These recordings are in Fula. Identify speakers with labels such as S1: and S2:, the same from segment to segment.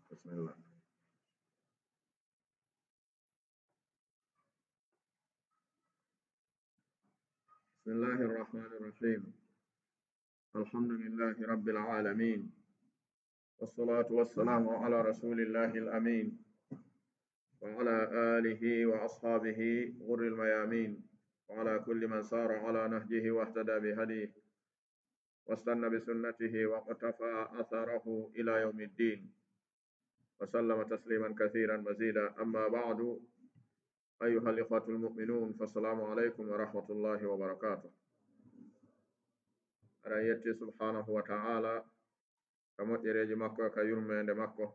S1: Bismillah. Bismillahirrahmanirrahim. Alhamdulillahi rabbil alamin. Wassalatu wassalamu ala rasulillahil amin. Wa ala alihi wa ashabihi ghurril mayamin. Wa ala kulli man sara ala nahjihi wa ihtada bihadihi. Wastanna bisunnatihi wa qatafa atharahu ila yaumiddin. Wa sallama tasliman kathiran mazida. Amma ba'du. أيها الإخوة المؤمنون فالسلام عليكم ورحمة الله وبركاته. رأيتي سبحانه وتعالى كما تريج مكة كيرمى عند مكة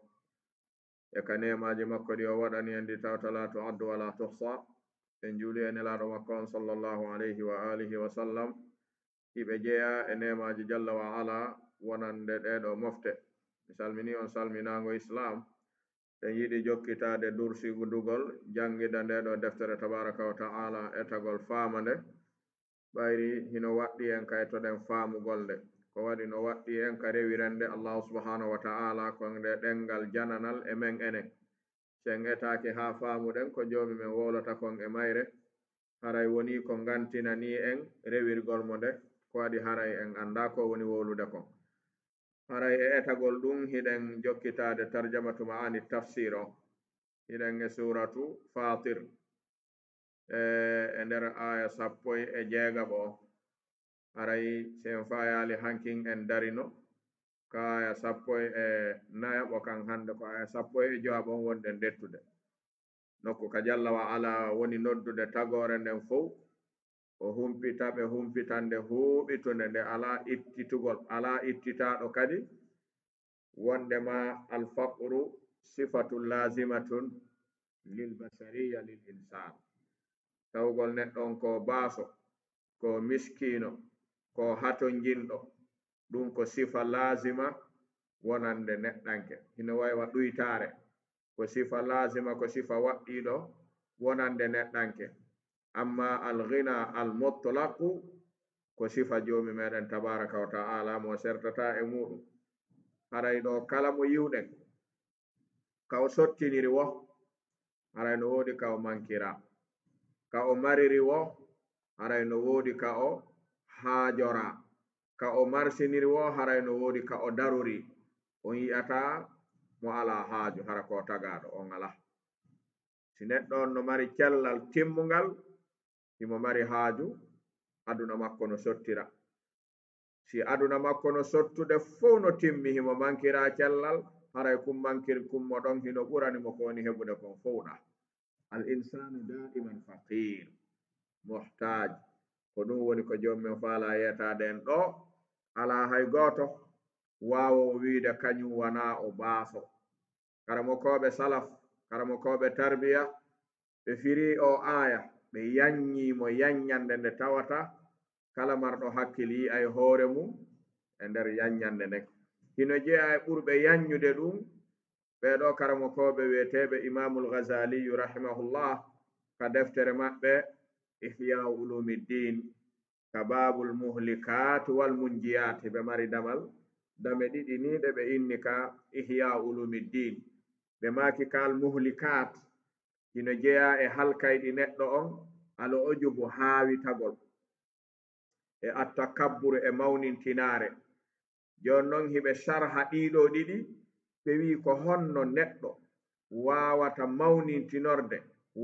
S1: يكنيما جي مكة دي ودني عند لا تعد ولا تحصى إن جولي أن لا مكة صلى الله عليه وآله وسلم إبجيا إنما جل وعلا ونند إدو مفتة سالمني سالمنانغو إسلام en yiɗi jokkitaade dursigu ndugol janngida nde ɗo deftere tabaraka wa ta'ala e tagol faamande ɓayri hino waɗɗi en ka ettoɗen faamugol nde ko waɗi no waɗɗi en ka rewirende allahu subhanahu wa ta'ala kon nde ɗengal jananal e men enen sen etaake haa faamuɗen ko joomi men wolata kon e mayre haray woni ko ngantina ni en rewirgol mo nde ko waɗi haray en annda ko woni wolude kon haray e etagol ɗum hiɗen jokkitaade tarjamatu ma'ani tafsir o hiɗen e suratu fatir e nder aya 16 o haray sen fayali hankin en darino ka aya 14 o kan hande ko aya 15 on wonɗen dettude nokku ka jalla wa ala woni noddude tagore nden fof o humpita ɓe humpitande huuɓitunde nde ala ittitugol ala ittitaɗo kadi wondema alfaqru sifatu lazimatun lil bashariya lil insan tawgol neɗɗon ko baaso ko miskino ko hato jinɗo ɗum ko sifa lazima wonande neɗɗanke hino waywa ɗuytare ko sifa lazima ko sifa waɗɗiɗo wonande neɗɗanke amma alghina almutlaqu ko sifa joomi meɗen tabaraka wa ta'ala mo sertata e muɗum haray ɗo kala mo yiwɗen ka o sottiniri wo haray no woodi ka o mankira ka o mariri wo haray no woodi ka o haajora ka o marsiniri wo haray no woodi ka o daruri on yi'ata mo ala haaju hara ko tagaɗo on ala si neɗɗo on no mari cellal timmungal himo mari haaju aduna makko no sottira si aduna makko no sottude fof no timmi himo mankira cellal haray kum mankir kummo ɗon hino ɓuranimo ko woni heɓude kon fowɗa al insanu da'iman faqir muhtaj ko ɗum woni ko jommen faala yetade en ɗo ala hay goto wawo wiide kañum wana o baaso karamo koɓe salaf karamo koɓe tarbiya ɓe firi o aya ɓe yanñimo yanñande nde tawata kala marɗo hakkille yi ay hoore mum e nder yanñande nden hino jeeya e ɓurɓe yanñude ɗum ɓeɗo karamo koɓe wiyeteɓe imamul ghazaliyu rahimahullah ka deftere maɓɓe ihya ulumiddin ka babul muhlikat wal munjiyat ɓe mari damal dame ɗiɗi ni ɗe ɓe inni ka ihya ulumiddin ɓe maki kal muhlikat hino jeeya e halkayɗi neɗɗo on alo ojubu haawitagol e attakabburu e mawnintinare jon noon hiɓe sharha ɗiɗo ɗiɗi ɓe wi ko honno neɗɗo wawata mawnintinorde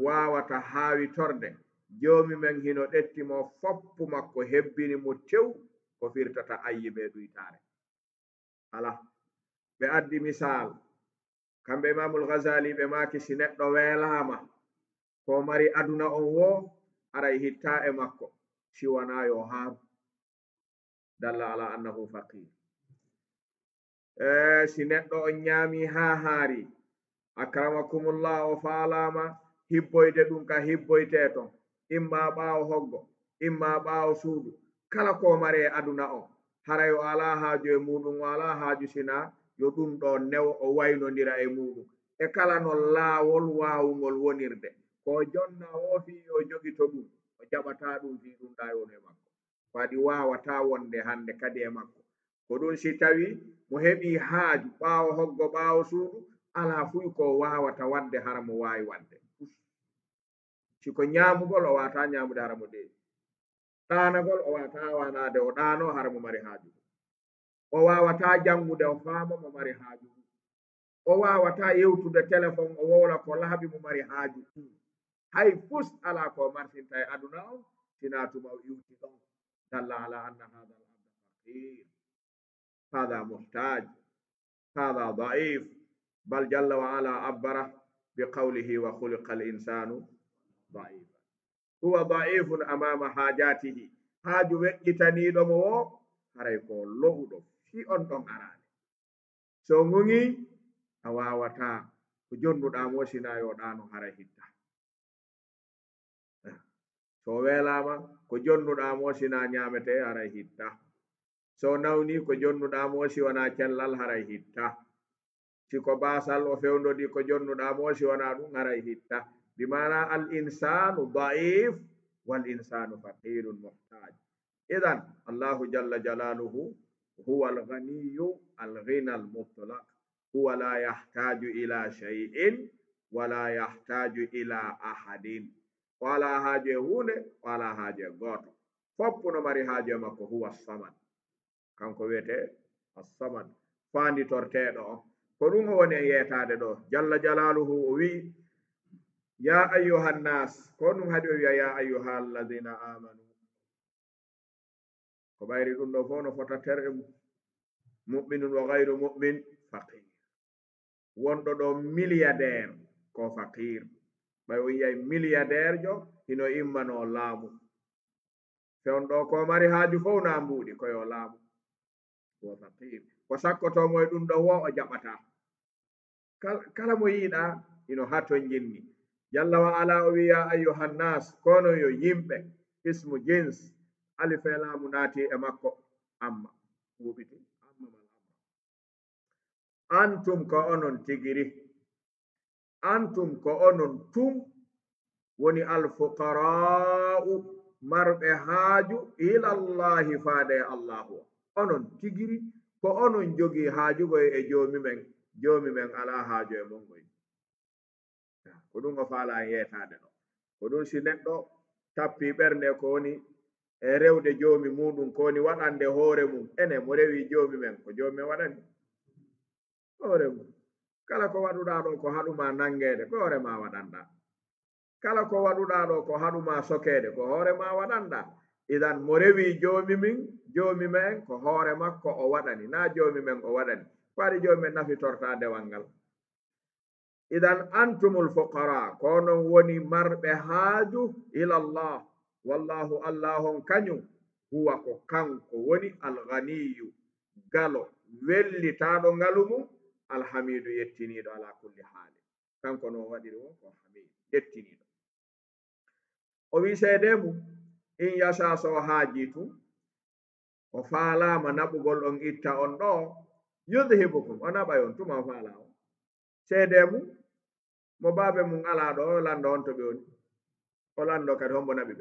S1: wawata haawitorde joomi men hino ɗettimo foppu makko hebbini mo tew ko firtata ayyi ɓe ɗuytaare ala ɓe addi misal kamɓe imamul ghazali ɓe maki si neɗɗo weelama ko mari aduna on wo aray hitta e makko siwana yo haaru dalla ala annahu faqir si neɗɗo on ñaami ha haari akramakumullah o faalama hibboyde ɗum ka hibboyte ton imma ɓaawo hoggo imma ɓaawo suudu kala ko mari e aduna on haray o ala haaju e muɗum o ala haaju sina yo ɗum ɗo new o waynodira e muɗum e kala no laawol waawugol wonirde ko jonna woofi o jogito ɗum o jaɓata ɗum fi ɗum ɗayon e makko waɗi wawata wonde hande kadi e makko ko ɗum si tawi mo heɓi haaju ɓaawo hoggo ɓaawo suudu ala fuy ko wawata wadde hara mo wawi wadde siko ñaamugol o wata ñaamude hara mo deewi ɗaanagol o wata wanade o ɗaano hara mo mari haaju o wawata jangude o faama mo mari haaju o wawata yewtude téléphone o wowla ko laaɓi mo mari haaju hay fus ala ko marsinta e aduna on sina tuma o iwti ɗon dalla ala anna hada al abda faqir hada muhtaj hada daif bal jalla wa ala abbara biqawlihi wa khuliqa al insanu daifa huwa daifun amama hajatihi haaju weƴƴitaniɗomo wo haray ko lohuɗo fi on ɗon arade so ŋuŋi a wawata ko jonnuɗamo sina yo ɗano haray hitta so welama ko jonnuɗamo sina ñamete haray hitta so nawni ko jonnuɗamo si wona cellal haray hitta siko basal o fewndodi ko jonnuɗamo si wona ɗum haray hitta bimana al insanu daif wal insanu faqirun muhtaj idan allahu jalla jalaluhu huwa al ghaniyu al ghina al mutlaq huwa la yahtaju ila shay'in wala yahtaju ila ahadin wala haaje hunde wala haaje goto foppu no mari haaje makko huwa samad kanko wiyete as-samad fanditorteɗo o ko ɗum o woni e yeetade ɗo jalla jalaluhu o wi ya ayyuhan nas ko ɗum haɗi o wiya ya ayyuha alladina amanu ko ɓayri ɗum ɗo fof no fota ter'e mu'minun wa gayru mu'min faqir wonɗo ɗo milliardaire ko faqir ɓay o yiyay milliardaire jo hino immano laamu fewn ɗo ko mari haaju fof na mbuuɗi koyo laamu ko faqir ko sakkotomo e ɗum ɗo wo o jaɓata kala mo yiiɗa ino ha ton jinni jalla wa ala o wiya ayyuhan nas kono yo yimɓe ismu jins alife laamu naati e makko amma ɓuuɓiti amma mal amma antum ko onon tigiri antum ko onon tum woni alfuqara'u marɓe haaju ilallahi faade allahu onon tigiri ko onon jogi haajugoy e joomi men ala haaju e mon goy ko ɗum o faala yeetade ɗo ko ɗum si neɗɗo tappi ɓernde ko woni e rewde joomi muɗum ko woni waɗande hoore mum ene mo rewi joomi men ko joomi men waɗani hoore mum kala ko waɗuɗa ɗo ko haɗuma nangede ko hoore ma waɗanɗa kala ko waɗuɗa ɗo ko haɗuma sokede ko hoore ma waɗanɗa idan mo rewi joomi men ko hoore makko o waɗani na joomi men o waɗani waɗi joomi men nafitorta dewal ngal idan antumul fuqara ko non woni marɓe haaju ilallah wallahu allahon kañum huwa ko kanko woni alganiyu galo wellitaɗo ngalu mum alhamidu yettiniɗo ala kulli haali kanko no waɗiri won ko hamidu yettiniɗo o wi seede mum in yasa so haaji tum o faalama naɓugol on itta on ɗo yudhibukum o naɓay on tuma o faala on seede mum mo baabe mum ala ɗo o lando on to ɓe woni o lando kadi hombo naɓi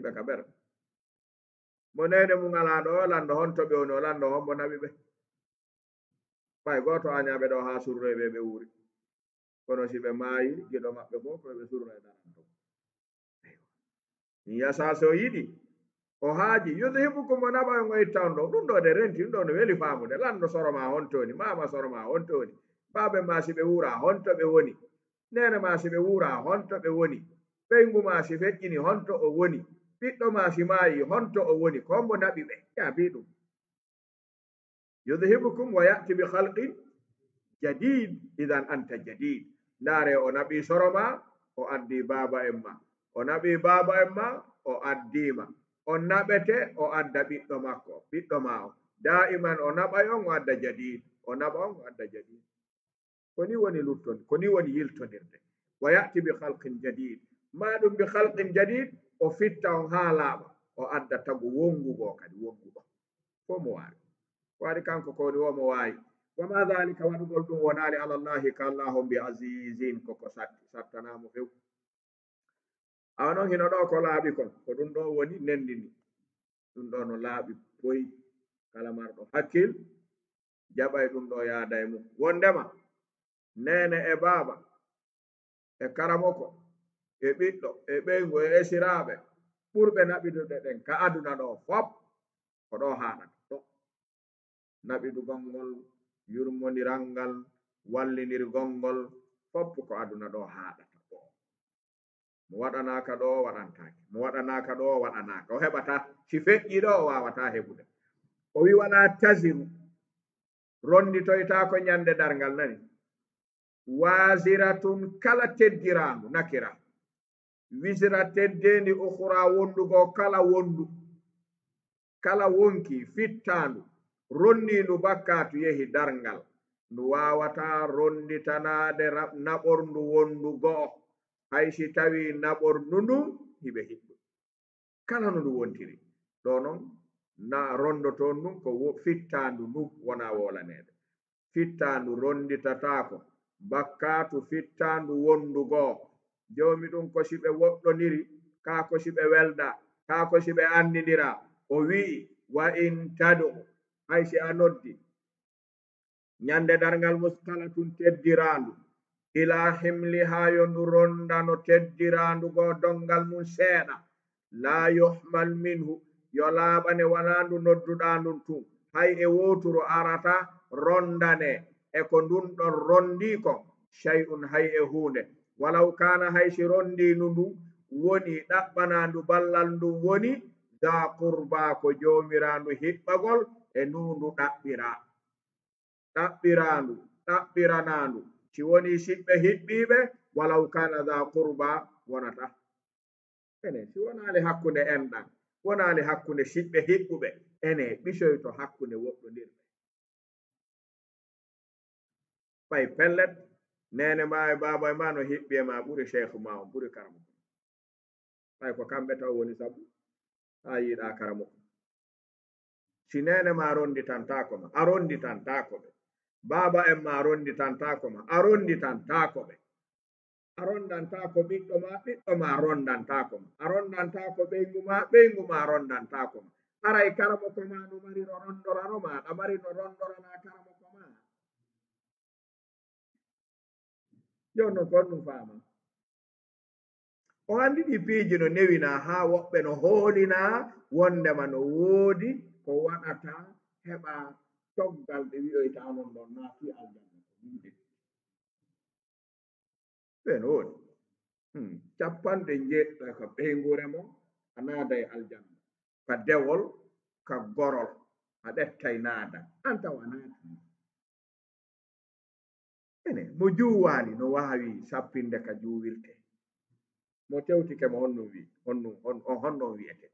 S1: ɓe ka ɓer mo nene mum ala ɗo o lando hon to ɓe woni o lando hombo naɓi ɓe ɓay goto añaɓe ɗo ha surroyɓe ɓe wuuri kono si ɓe maayi giɗo maɓɓe fof koɓe surroy daranto yasa so yiɗi o haaji yudhibukum o naɓa on o itta on ɗo ɗum ɗo de renti ɗum ɗo no weli faamude lando soroma hontoni mama soroma hontoni baabe ma si ɓe wuura honto ɓe woni nene ma si ɓe wuura honto ɓe woni ɓeygu ma si feƴƴini honto o woni, ɓiɗɗo ma si maayi honto o woni, kombo naɓi ɓe yaabi ɗum. yudhibukum wa ya'ti bi khalqin jadid, idan anta jadid. ndaare o naɓi soro ma o addi baba en ma, o naɓi baba en ma o addima, on naɓete o adda ɓiɗɗo makko, ɓiɗɗo ma o da'iman o naɓay on o adda jadid, o naɓa on o adda jadid. koni woni lutton, koni woni yiltodirde. wa ya'ti bi khalqin jadid, ma ɗum bi khalqin jadid o fitta on ha laaɓa o adda tagu wongugo kadi wonguɗo fo mo wawi waɗi kanko koni womo wawi. wa ma dhalika waɗugol ɗum wonali ala llahi ka allahum bi azizin koko sattanamo few. awa noon hino ɗo ko laaɓi kon ko ɗum ɗo woni nendini ɗum ɗo no laaɓi boyi. kala marɗo hakkil jaɓay ɗum ɗo yaada e mum. wondema nene e baaba e karamoko e ɓiɗɗo e ɓeygu e esiraɓe ɓurɓe naɓiduɗe ɗen ka aduna ɗo fop ko ɗo haɗata ɗo. naɓidugol ngol, yurmodiral ngal, wallinirgol ngol fop ko aduna ɗo haɗata ɗo. mo waɗanaka ɗo waɗantake, mo waɗanaka ɗo waɗanaka, o heɓata si feƴƴi ɗo o wawata heɓude. o wi wala taziru, ronditoytako ñande dargal nani, waziratun kala teddirandu nakira, wisira teddendi ukhra wondugo kala wondu, kala wonki fittandu rondindu bakkatu yehi dargal, ndu wawata ronditanade naɓorndu wondu go'o haysi tawi naɓorndu ndu hiɓe hiɓɓu kala no ndu wontiri ɗo noon na rondoton ndun ko fittandu ndu wona wolanede. fittandu ronditatako bakkatu fittandu wondu go'o. jomi ɗum ko si ɓe woɗɗoniri ka ko si ɓe welda ka ko si ɓe andidira. o wi'i wa in tadu, haysi a noddi ñande dargal muskalatun teddirandu ila himliha yo ndu rondano teddirandu go dongal mum seeɗa, la yuhmal minhu yo laaɓane wana ndu nodduɗa ndun tun hay e woturo arata rondane e ko ndun ɗon rondi kon shay'un hay e hunde, walaw kana haysi rondinu ndu woni ɗaɓɓanandu ballal ndu woni da qurba ko jomiraandu hiɓɓagol e ndundu ɗaɓɓira. ɗaɓɓirandu ɗaɓɓiranandu si woni siɓɓe hiɓɓiɓe walaw kana da qurba wonata. ene si wonali hakkunde enɗan, wonali hakkunde siɓɓe hiɓɓuɓe, ene ɓisoyto hakkunde woɗɗodirɓe. ɓay pellet nene ma e baba e ma no hiɓɓi e ma ɓuri cheikhu ma on ɓuri karamoko, ɓay ko kamɓe taw woni sabu ha yiɗa karamoko. si nene ma ronditantako ma a ronditantako ɓe, baba en ma ronditantako ma a ronditantako ɓe, a rondantako ɓiɗɗo ma rondantako ma, a rondantako ɓeygu ma rondantako ma. aray karamoko ma no mari no rondorano ma, ɗa mari no rondorana karamoko ma. jon non kon ɗum faama. o andi ɗi piiji no newina ha woɓɓe no hoolina wondema no woodi ko waɗata heɓa coggal ɓe wi'oyta non ɗon naati aljanna ko yimɓe ɓe no woodi capanɗe jeeɗiɗo ko ɓeygure mo a naaday aljanna, ka dewol ka gorol a ɗettay naada an tawa naati. ene mo juwali no wawi sappinde ka juwirte, mo tewtike mo honnon wi honnon wiyete,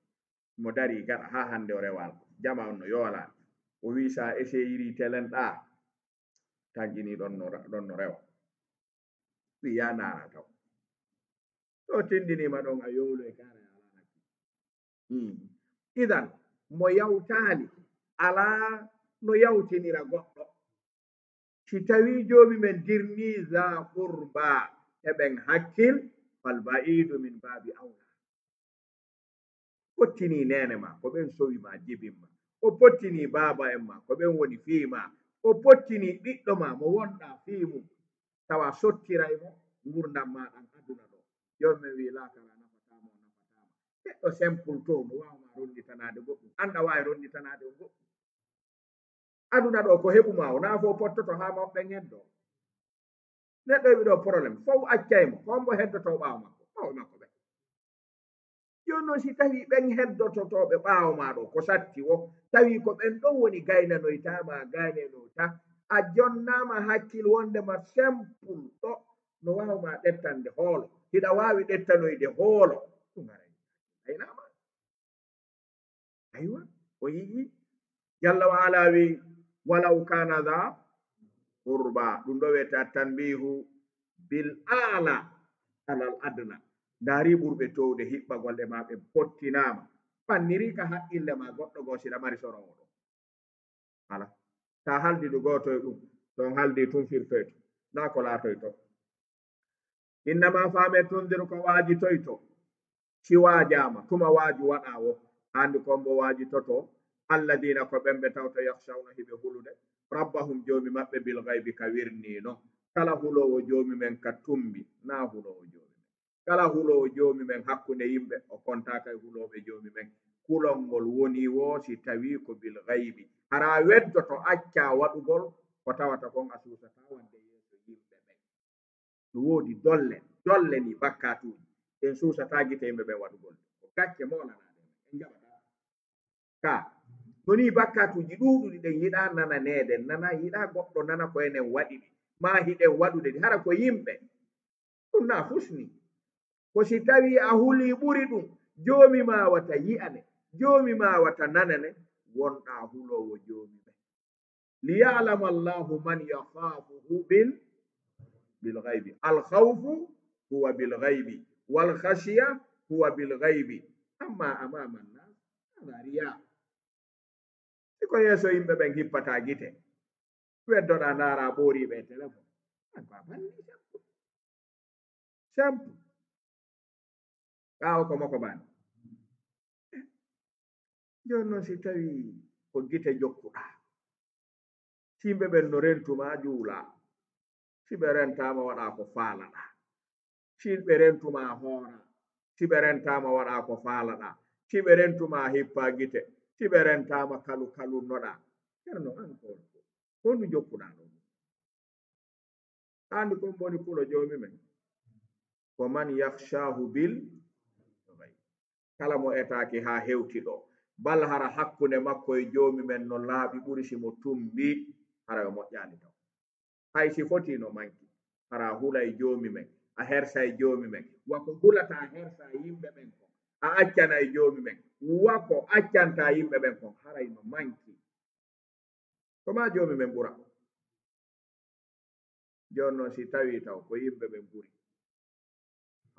S1: mo dari gaɗa ha hande o rewal jama on no yoolani, o wi sa essayiri telen ɗa tanƴini ɗon no rewa, wi ya ndara taw to tindinima ɗon a yowlu e kare ala hakki. idan mo yawtali ala no yawtinira goɗɗo. si tawi joomi men dirni za qurba eɓen hakkil fal ba'idu min babi awla. pottini nene ma ko ɓen sowi ma jibinma, o pottini baba en ma ko ɓen woni fiima, o pottini ɓiɗɗo ma mo wonɗa fiimum tawa sottiray mo gurdam maɗan aduna ɗo. joni min wi lakara nafatama neɗɗo simple to mo wawma ronditanade goɗɗum anda wawi ronditanade o goɗɗum. aduna ɗo ko heɓuma o naafo pottoto ha mawɓe heddo. neɗɗo heɓi ɗo probléme fof accaymo, hombo heddoto ɓawo makko ɓawo makko ɓe jonnon si tawi ɓen heddototoɓe ɓaawo ma ɗo ko satti o tawi ko ɓen ɗon woni gaynanoytama gaynenota a jonnama hakkil wondema simple ɗo no wawma ɗettande hoolo hiɗa wawi ɗettanoyde hoolo ɗum ara aynama aywa o yii jalla wa ala wi walaw kana dha qurba ɗum ɗo wiyete tanbihu bil ala alal adna ndaari ɓurɓe towde hiɓɓagol e ma ɓe pottinama ɓanniri ka haqqille ma goɗɗo goo siɗa mari sorowo ɗo ala ta haldi du gotoye ɗum ton haldi tun firtoyto na ko laatoyto innama faame tundir ko waajitoyto si waajama tuma waaju waɗa wo handi kombo waajitoto alladina ko ɓemɓe tawta yahshawna hiɓe hulude rabbahum joomi maɓɓe bil gaybi ka wirnino kala hulowo joomi men ka tumbi na hulowo joomi kala hulowo joomi men hakkunde yimɓe o kontaka e huloɓe joomi men kulol ngol woni wo si tawi ko bil gaybi hara weddoto acca waɗugol ko tawata kon a suusata wande yeeso yimɓe ɓen no woodi dolle ni bakkatuji en suusata gite yimɓe ɓen waɗugol ko gacce molanaɗe en jaɓata ka noni bakkatuji ɗuɗuɗi ɗen yiɗa nana neden nana yiɗa goɗɗo nana ko enen waɗi ɗi ma hiɗen waɗude ɗi hara ko yimɓe ɗum na fusni ko si tawi a huli ɓuri ɗum joomi ma wata yi'ane joomi ma wata nanane wonɗa hulowo joomi ɓe liyalama allahu man yakhafuhu bil gaybi alkhawfu huwa bil gaybi wal khashiya huwa bil gaybi amma amama nnas hada riya ko yeeso yimɓe ɓen hippata gite weddoɗa ndaara ɓooriɓe e téléphone ba banni simple ɓaawo ko mako bani joni noon si tawi ko gite jokkuɗa simɓe ɓen no rentuma juula si ɓe rentama waɗa ko faalaɗa si ɓe rentuma hoora si ɓe rentama waɗa ko faalaɗa si ɓe rentuma hippa gite si ɓe rentama kalu kalunnoɗa ceerno an ko hondu jokkuɗa ɗo andi kon boni pulo joomi men ko man yahshahu bil kala mo etaki ha hewti ɗo bal hara hakkunde makko e joomi men no laaɓi ɓuri simo tumbi hara yo moƴƴani taw hay si foti no manki hara hula e joomi men a hersa e joomi men wako hulata hersa yimɓe ɓen kon a accana e joomi men wako accanta yimɓe ɓen kon haray no manki ko ma joomi men ɓura joni noon si tawi taw ko yimɓe ɓen ɓuri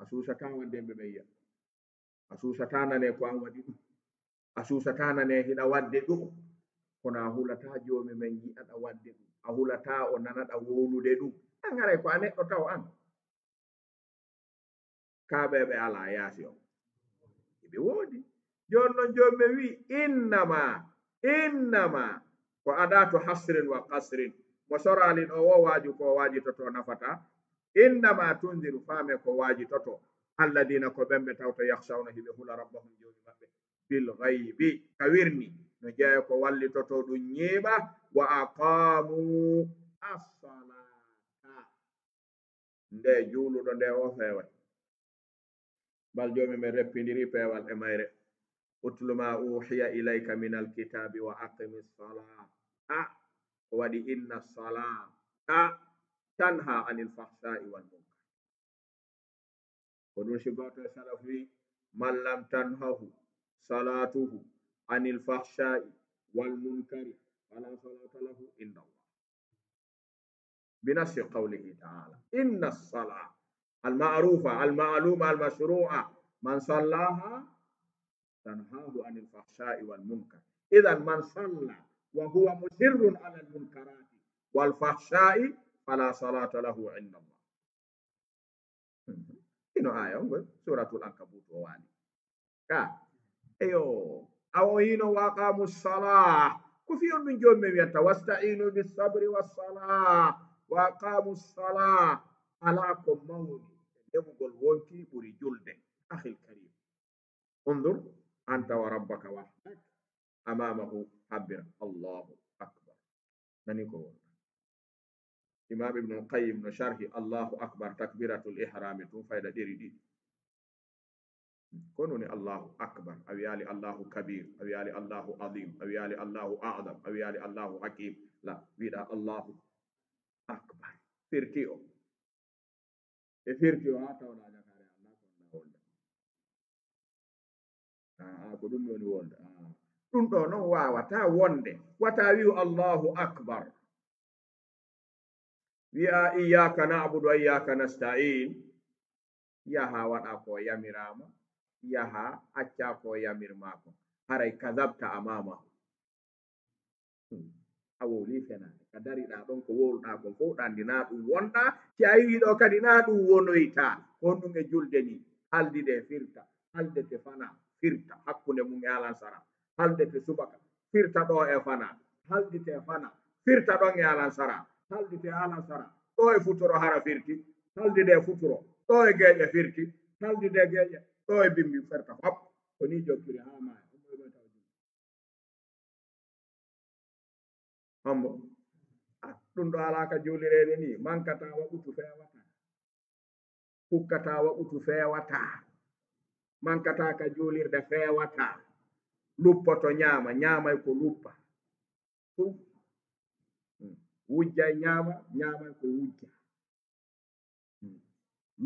S1: a suusata wande yimɓe ɓen yiya a suusata nane ko an waɗi ɗum a suusata nane hiɗa wadde ɗum kono a hulata joomi men yi'aɗa wadde ɗum a hulata o nanaɗa wowlude ɗum an haray ko a neɗɗo taw an kaɓeɓe ala yaasi o ɓe woodi joni noon joomi men wi innama ko adatu hasrin wa kasrin mo sorali ɗo wo waaju ko waajitoto nafata innama tundiru faame ko waajitoto alladina ko ɓemɓe tawta yahshawna hiɓe hula rabbahum joomi maɓɓe bil gaybi ka wirni no jeeya ko wallitoto ɗum ñiiɓa wa aqamu assalata nde juuluɗo nde o feewat bal joomi men reppidiri peewal e mayre utlu ma uhiya ilayka min alkitabi wa aqimi ssalah ko waɗi inna salata tanha anil fahsai wal munkar ko ɗum si goto e salaf wi man lam tanhahu salatuhu anil fahsai wal munkari fala salata lahu inda Allah binafsi qawlihi ta'ala inna salah المعروفة المعلومة المشروعة من صلاها تنهاه عن الفحشاء والمنكر إذا من صلى وهو مصر على المنكرات والفحشاء فلا صلاة له عند الله إنه آية سورة العنكبوت ووالي أيو أو هنا وأقاموا الصلاة كثير من جمع واستعينوا بالصبر والصلاة وأقاموا الصلاة alaako mawni ɗemugol wonki ɓuri julde ahil karim undur anta wa rabbaka wahdak amamahu habbir allahu akbar nani ko wonta imam ibnu alqayim no sharhi allahu akbar takbiratul ihrami tum fayda ɗeri ɗiɗi كونوني الله أكبر أو يالي الله كبير أو يالي الله عظيم أو يالي الله أعظم أو يالي الله حكيم لا ويدا الله أكبر فرتيو فرتيو هاتا ولا جاكاري الله كون ولا ko ɗum woni wonde ɗum ɗo noon wawata wonde wata wi'u Allahu akbar wi'a iyyaka na'budu wa iyyaka nasta'in yaha waɗa ko yamirama yaha acca ko yamirmako haray kadabta amama a wowli fenade ka dariɗa ɗon ko wowluɗa kon fof ɗandina ɗum wonɗa si a yiɗo kadi na ɗum wonoyta kon ɗum e julde ni haldide firta haldete fana firta hakkunde mum e alansara haldete subaka firta ɗo e fana haldite fana firta ɗon e alansara haldite alansara ɗo e futuro hara firti haldide futuro ɗo e geeƴe firti haldide geeƴe ɗo e bimbi ferta fop ko ni jokkiri ha maya hombo ɗum ɗo alaka julirede ni mankata waɓutu fewata hukkata waɓutu fewata mankata ka julirde fewata luppoto ñaama ñaamay ko luppa wujjay ñaama ñaamay ko wujja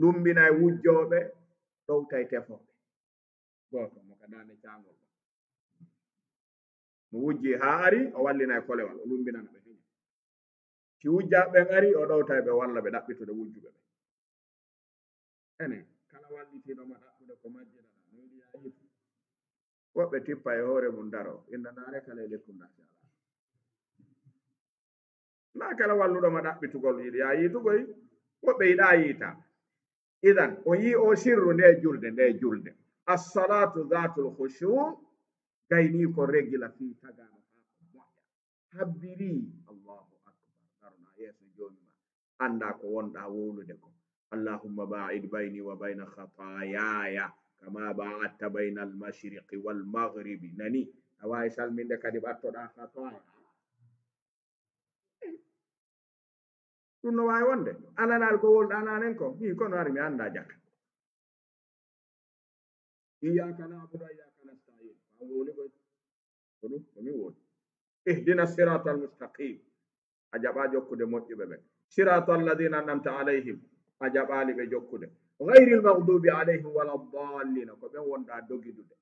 S1: lumbinay wujjoɓe ɗowtay tefoɓe goto mo ka dane cangol mo wujji ha ari o wallinay kolewal o lumbinana ɓe heña si wujjaɓe ari o ɗowtay ɓe walla ɓe ɗaɓɓitude wujjuɓe ɓe ene kala wallitiɗoma ɗaɓɓude ko majjiɗaɗa noyiɗi yayitu woɓɓe tippa e hoore mum daro innanare kala e lekkunda na kala walluɗoma ɗaɓɓitugol yiɗi ya yitugoy woɓɓe yiɗa yiita idan o yi o sirru nde julde assalatu zatul khushu gayni ko regila fi tagano ha ko moƴƴa habbiri allahu akbar darna yeeso jomima anda ko wonɗa wowlude ko allahumma ba'id bayni wa bayna khatayaya kama ba'adta bayna almashriqi walmaghribi nani a wawi salminde kadi ɓattoɗa khataya ɗum no wawi wonde ananal ko wolɗa nanen ko hi kono ari mi anda jaka iyyaka na'budu wa iyyaka nasta'in an woni koy ko ɗum ko min woni ihdina sirata almustaqim a jaɓa jokkude moƴƴuɓe ɓe sirata alladina an'amta alayhim a jaɓali ɓe jokkude ghayril maghdubi alayhim wala dallina ko ɓen wonɗa dogidude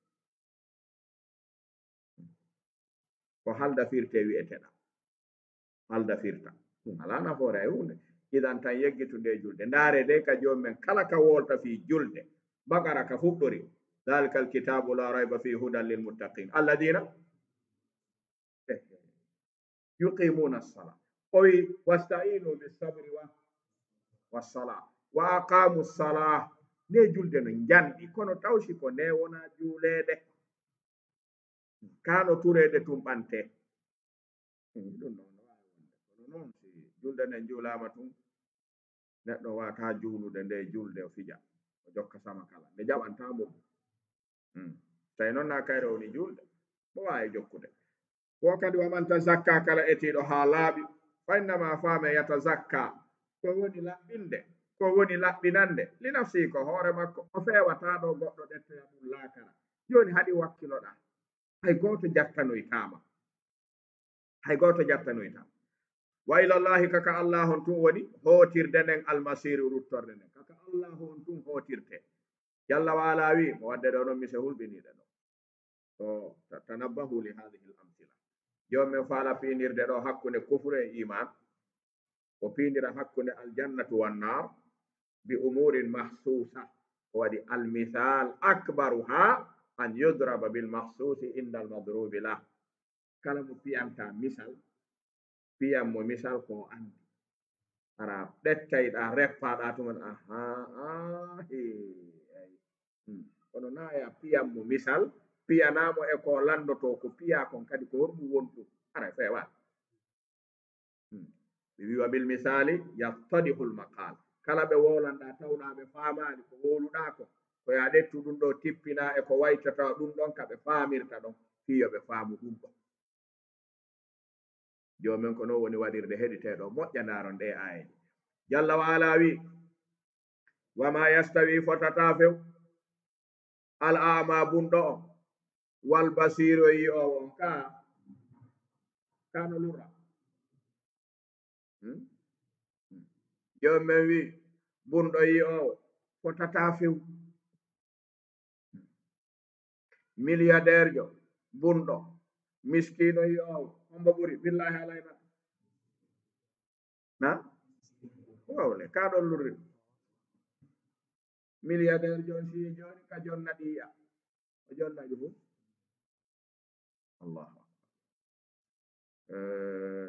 S1: ko halda firte wi'eteɗa halda firta ala nafoore e hunde idan tan yeggitude julde ndaare de ka jomumen kala ka wolta fi julde bakara ka fuɗɗori ذلك الكتاب لا ريب فيه هدى للمتقين الذين يقيمون الصلاة واستعينوا بالصبر والصلاة وأقاموا الصلاة ne julde no janɗi kono tawsi ko nde wona juulede kano turede tumɓante ɗum ɗon kono noon si julde nden juulama tun neɗɗo wata juulude nde julde o fija o jokka sama kala nde jaɓantamo tawi noon na kayre woni julde mo wawi jokkude ko kadi waman tazakka kala etiɗo ha laaɓi fa innama fama yatazakka ko woni laɓɓinde ko woni laɓɓinande li nafsi ko hoore makko o fewata ɗo goɗɗo ɗettoya ɗum laakara joni haɗi wakkiloɗa hay goto jattanoytama hay goto jattanoytama wa ilallahi kaka allah on tun woni hootirde nden almasiru ruttorde nden kaka allah on tun hootirte jalla wala wi mo wadde ɗo noon mise hulɓiniɗe ɗo to tanabbahu li hadihi l amsila jomumen faala pinirde ɗo hakkunde kufre e iman o pindira hakkunde aljannatu wannar bi umurin mahsusa o waɗi almithal akbaruha an yudraba bilmahsusi inda almadrubi lah kala mo piyanta misal piyan mo misal ko andi ara ɗettayɗa reppaɗa tuman kono naya piyan mo misal piyanamo e ko landoto ko piya kon kadi ko horɗum wonɗum ara fewa ɓe wiwa bil misali yattadihu lmaqal kala ɓe wolanɗa tawɗaɓe famani ko woluɗa ko ya ɗettu ɗum ɗo tippina e ko waytata ɗum ɗon kaɓe famirta ɗon fiyoɓe faamu ɗum ɗon jomumen ko non woni waɗirde heɗiteɗo moƴƴa ndaron ɗe ayeji jalla wa ala wi wama yastawi fotata few al ama bunɗo on wal basiru yi o on kano lura joni men wi bunɗo yi o fotata few milliardaire jo bunɗo miskino yi o hombo ɓuri billahi alayna na wowle kaɗon lurri milliardaire jon si joni ka jonnaɗi yiya o jonnaɗi fu allah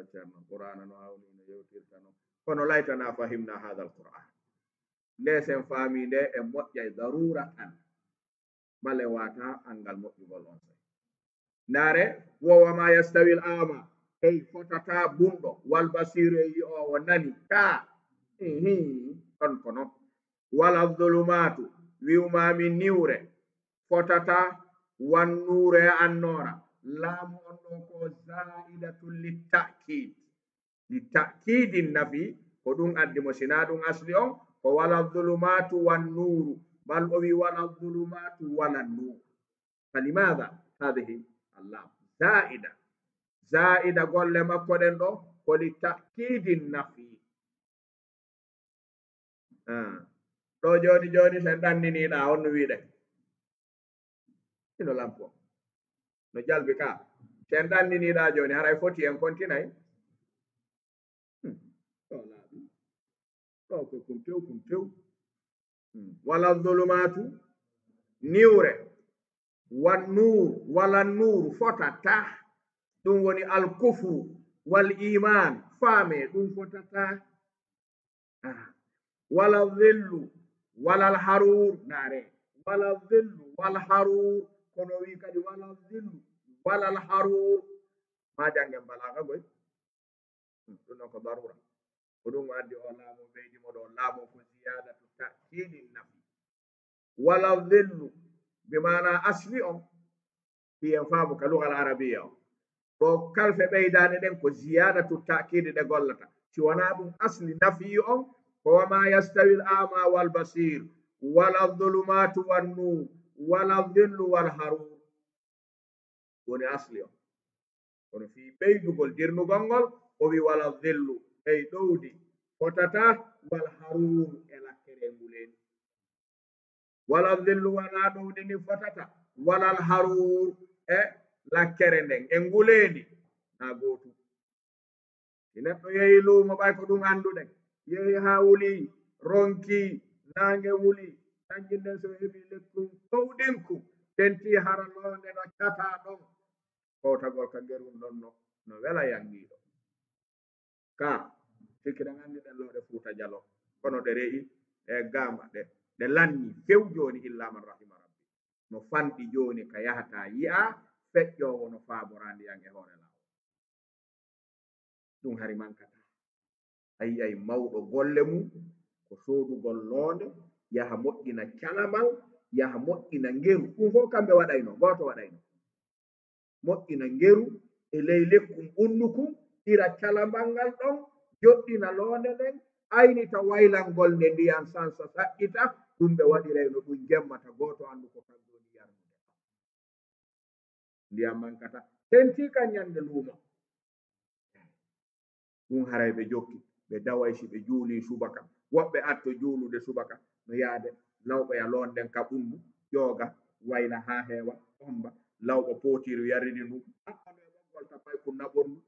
S1: ceerno qur'ana no hawni no yewtirta noon kono laytana fahimna hada al qur'an nde sen faami nde e moƴƴay darura tan bale wata angal moƴƴugol on say ndaare wowama yastawi l ama hey fotata bunɗo wal basiru e yi o nani ka ɗon kono wala dhulumatu wiwmami niwre fotata wan nure annora laamu on ɗon ko zaidatun litakidi nafi ko ɗum addi mo sina ɗum asli on ko wala dhulumatu wan nuru bal o wi wala dhulumatu wala nur falimada hadihi allah zaida golle makko ɗen ɗo ko litakidi nafi ɗo joni sen ɗanniniɗa on no wiɗe ino lampo no jalbi ka sen ɗanniniɗa joni haray foti en kontinay ɗo laaɓi ɗo ko kum tew wala dhulumatu niwre wan nur wala nur fotata ɗum woni alkufru wal iman faame ɗum fotata wala dhillu wala alharur naare wala dhillu wal harur kono wi kadi wala dhillu wala alharur ma jangen balaga goy ɗum non ko darura ko ɗum addi o laamo ɓeydi mo ɗo laamo ko ziyadatu ta'kidi nafi wala dhillu bimana asli on hiyen faamu ka lugal arabiya o ɗo kalfe ɓeydade ɗen ko ziyadatu ta'kidi ɗe gollata si wona ɗum asli nafi on ko wama yastawi l ama wal basir wala dhulumatu wan nur wala dhillu wal harur woni asli on kono fi ɓeydugol dirnugol ngol o wi wala dhillu ey ɗowdi fotata wal harur e lakkere nguleni wala dhillu wala ɗowdi ni fotata walal harur e lakkere nden e nguleni na gotu si neɗɗo yehi luumo ɓay ko ɗum anduɗen yehi ha wuli ronki nange wuli sanji nden so heɓi lekkum towɗinku tenti hara londe no cata ɗon kowtagol ka gerum ɗon no wela yangiɗo ka sikki ɗen andi ɗen lowɗe fuuta jalo kono ɗe re'i e gama ɗe lanni few joni illa man rahima rabbi no fanɗi joni ka yahata yi'a feƴƴowo no faaborandiyan e hoore lawo ɗum hari mankata a yi'ay mawɗo golle mum ko soodugol loonde yaha moƴƴina calamal yaha moƴƴina ngeru ɗum fof kamɓe waɗayno goto waɗayno moƴƴina ngeru e ley lekkum ɓundukum ira calambal ngal ɗon joɗɗina loonde nden aynita waylangol nde ndiyan sansa saƴƴita ɗum ɓe waɗirayno ɗum jemmata goto andu ko kaddoni yarnude ndiyam mankata tenti kan ñande luuma ɗum haray ɓe jokki ɓe dawaysi ɓe juuli subaka woɓɓe atto juulude subaka no yaade lawɓe ya londen ka ɓundu ƴooga wayla ha heewa omba lawɓa pootiru yaridi ndu haɓɓano e ɓoggol tapay ko naɓorndu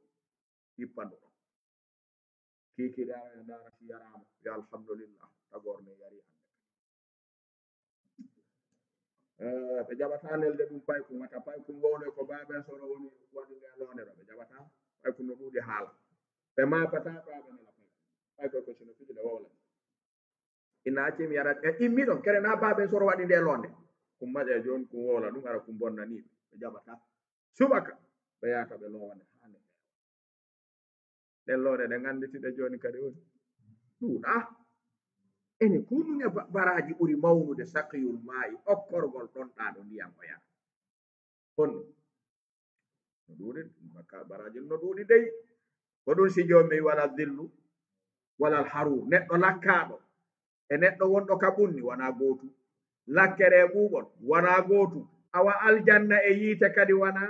S1: yippandu ɗon kiikiɗe ara e ndara si yarama yo alhamdulillah tagorne yari hande ɓe jaɓata nelde ɗum paykum wata paykum wownoy ko baben soro woni waɗi nde londe ɗo ɓe jaɓata paykum no ɗuuɗi haala ɓe mapata ɓaɓe nela paykoy ko sino fiɗi ɗe wowla ina accimi yarat e immi ɗon kere na baben soro waɗi nde londe kum maƴe joni kum wowla ɗum ara kum bonnaniɓe ɓe jaɓata subaka ɓe yahata ɓe lowande hande ɗen lowɗe ɗe ganditiɗe joni kadi woni ɗuuɗa ene ko ɗum e baraji ɓuri mawnude sakiyul maayi okkorgol ɗon ɗaɗo ndiyam o yaha honɗum no ɗuuɗi baraji no ɗuuɗi dey ko ɗum si jomi wala dillu walal haru neɗɗo lakkaɗo e neɗɗo wonɗo ka ɓunni wona gootu lakkere ɓuuɓol wona gootu awa aljanna e yiite kadi wona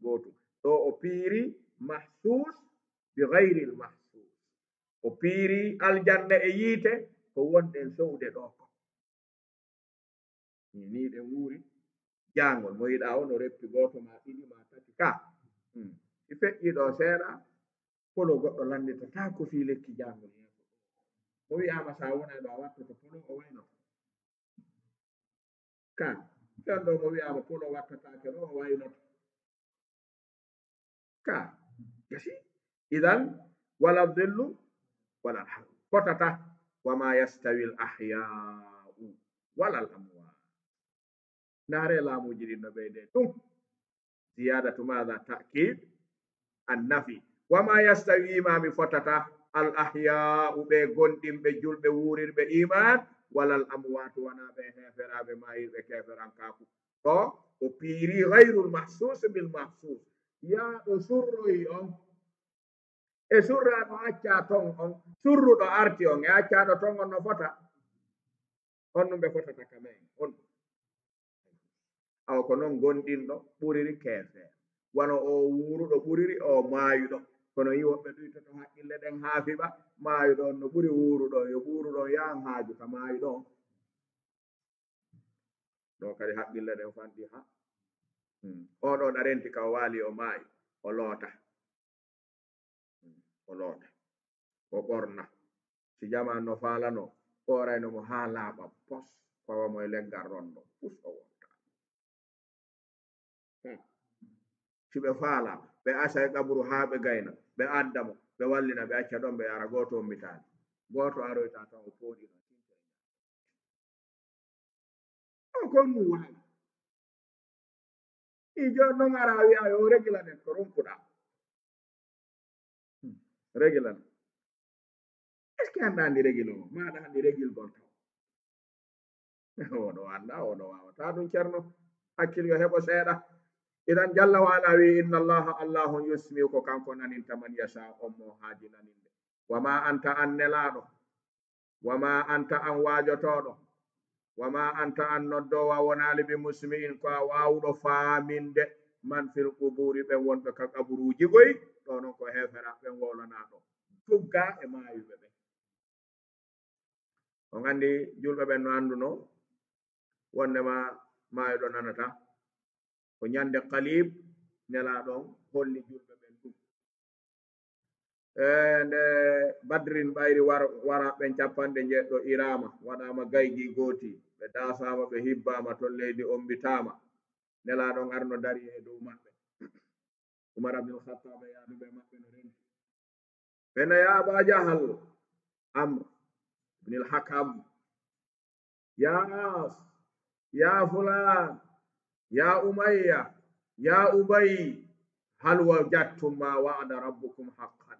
S1: gootu ɗo o piiri mahsus bi gayri l mahsus o piiri aljanna e yiite ko wonɗen sowde ɗo ko ni ɗen wuuri jangol mo yiɗa o no reppi gooto ma ɗiɗi ma tati ka i feƴƴi ɗo seeɗa polo goɗɗo landitata ko fii lekki jangol yeeso mo wi'ama sa wonay ɗo a wattoto polo o wayno ka ken ɗo mo wi'ama polo wattatake ɗo o waynoto ka gasi idan wala dillu wala alhaq fotata wama yastawi l ahyau wala al amwat ndaare laamuji ɗin no ɓeyde ɗum ziyadatu maha ta'kid annafi wama yastawi imami fotata al ahyau ɓe gonɗinɓe julɓe wurirɓe iman wala al amwat wona ɓe heferaɓe mayirɓe keferankaku ɗo o piiri gayrul mahsus bil mahsus yaaɗo surroyi on e surraɗo acca ton on surruɗo arti on e accaɗo ton on no fota on ɗum ɓe fotata kamen on awa ko noon gonɗinɗo ɓuriri keefe wano o wuruɗo ɓuriri o maayuɗo kono yi woɓɓe ɗuytoto haqqille ɗen haa fiɓa maayuɗo on no ɓuri wuruɗo yo wuruɗo yahan haaju ka maayuɗo on ɗo kadi haqqille ɗen fanɗi ha oɗo ɗarenti ka o waali o maayi o loota o ɓorna si jaman no faalano ɓorayno mo haa laaɓa pos fawa mo e leggal ronɗo pus o wonta si ɓe faala ɓe asa e ƙaburu haa ɓe gayna ɓe adda mo ɓe wallina ɓe acca ɗon ɓe yara gooto on mitaani gooto aroyta tan o pooɗi ɗon kon mum waawi i jon noon ara wi'a yo regila nen ko ronkuɗa regilan est ce que annda anndi regil o maɗa anndi regil gon taw oɗo annda oɗo wawata ɗum ceerno hakkil yo heɓo seeɗa idan jalla waala wi inna allaha allahun yusmi ko kanko naninta man yasa on mo haaji naninde wama anta an nelaɗo wama anta an waajotoɗo wama anta an noddowa wonali bi musmi'in ko a wawuɗo faaminde man fil quburi ɓen wonɓe ka kaburuji goyi ɗo noon ko hefera ɓen wolanaɗo tugga e mayuɓe ɓen on andi julɓe ɓen no anduno wondema mayuɗo nanata ko ñande qalib nelaɗon holli julɓe ɓen ɗum nde badrin ɓayri wara ɓen capanɗe jeɗɗo irama waɗama gaygi gooti ɓe dasama ɓe hibbama ton leydi ombitama nelaɗon arno dari e dow maɓɓe umar abdul khattab yaduɓe maɓɓe no renti ɓena ya aba jahal amr ibn al hakam ya as ya fulan ya umayya ya ubay hal wajadtum ma wa'ada rabbukum haqqan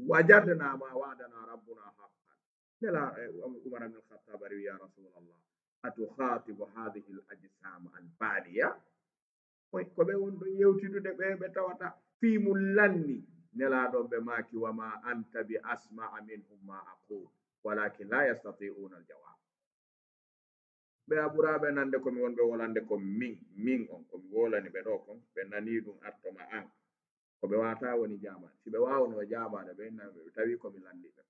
S1: wajadna ma wa'adana rabbuna haqqan nela umar ibn al-khattab ri ya rasulallah atukhatibu hadhihi al-ajsam al-baliya ko ɓe won ɗon yewtidude ɓe tawata fiimul lanni nelaɗon ɓe maaki wa ma anta bi asma'a minhum ma aqul walakin la yastati'una al-jawab ɓe a ɓuraɓe nande komi wonɓe wolande ko min on komi wolani ɓe ɗo kon ɓe nani ɗum artoma an ko ɓe wata woni jamani si ɓe wawno jamade ɓe naɓe tawi komi landiɓe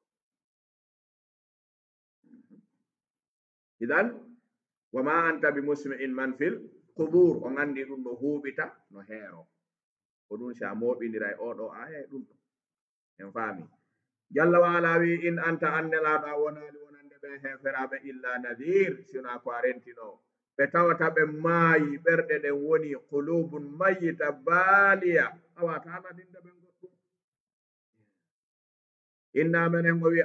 S1: idan wama anta bi musmi'in man fil qubur o andi ɗum no huɓita no heero ko ɗum sa moɓidira e oɗo aya ɗum ɗo en faami jalla waala wi in anta annelaɗo a wonali wonande ɓe heferaɓe illa nadir sina ko a rentino ɓe tawata ɓe maayi ɓerɗe ɗen woni qulubun mayyita baliya awata nadinde ɓen goɗɗum inna menen o wi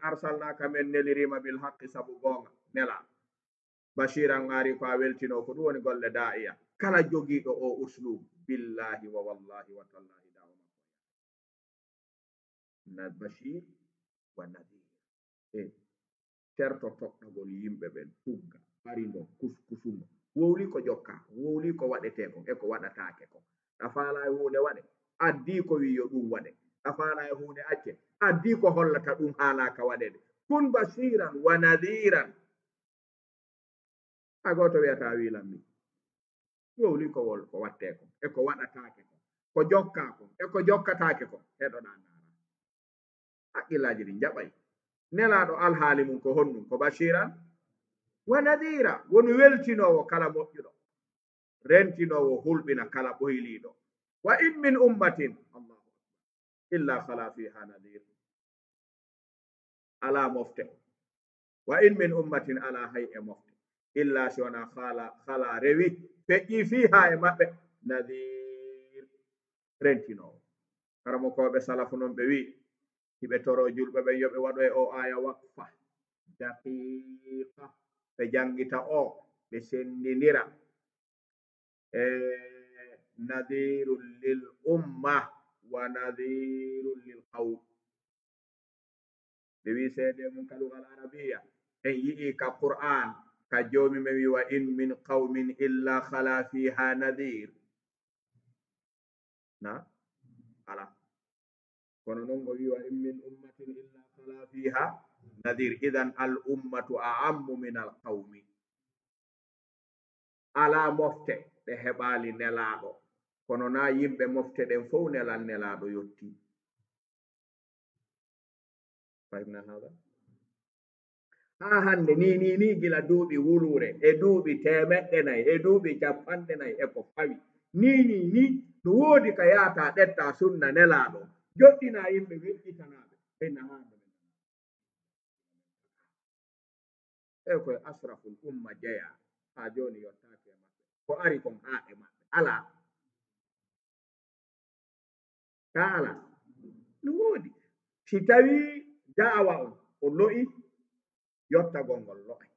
S1: arsalnaka men nelirima bil haqqi sabu gonga nela bashiran ngari ko a weltino ko ɗum woni golle da'iya kala jogiɗo o uslub billahi wa wallahi wa tallahi dawma na bashir wa nadir terto toɗɗagol yimɓe ɓen tugga ɓarindo kuskusuno wowli ko jokka wowli ko waɗete kon e ko waɗatake kon a faala e hunde waɗe addi ko wiyo ɗum waɗe a faala e hunde acce addi ko hollata ɗum haalaka waɗede kun basiran wa nadiran agoto wiyata wilam mi wowli ko wol ko watte ko e ko waɗatake ko jokka ko e ko jokkatake ko heɗoɗa ndara haqqillaji ɗi jaɓay nelaɗo alhaali mum ko honnum ko bashiran wa nadira woni weltinowo kala moƴƴuɗo rentinowo hulɓina kala ɓoyliɗo wa in min ummatin allahu illa khala fiha nadir ala mofte wa in min ummatin ala hay e mofte illa si wona khala rewi feƴƴi fiha e maɓɓe nadir rentinowo karamo koɓe salafu noon ɓe wi hiɓe toro julɓe ɓe yoɓe waɗo e o aya waqfa daqiqa ɓe jangita o ɓe sendidira nadirun lil umma wa nadirun lil qawm ɓe wi seede mum ka lugal arabiya en yi'i ka qur'an ka jomi men wi wa in min qawmin illa khala fiha nadir na ala kono noon o wi wa in min ummatin illa khala fiha nadir idan al ummatu a'ammu min al qawmi ala mofte ɓe heɓali nelaɗo kono na yimɓe mofte ɗen fof nelan nelaɗo yotti fayna haɗa ha hande ni gila duuɓi wulure e duuɓi temeɗɗe nayi e duuɓi capanɗe nayi e ko fawi ni no woodi ka yata ɗetta sunna nelaɗo joɗɗina yimɓe weƴƴitanaɓe ɓenna hande e koye asraful umma jeeya ha joni yottake e maɓɓe ko ari kon ha e maɓɓe ala ka ala no woodi si tawi da'awa o lo'i yottagol ngol lo'ay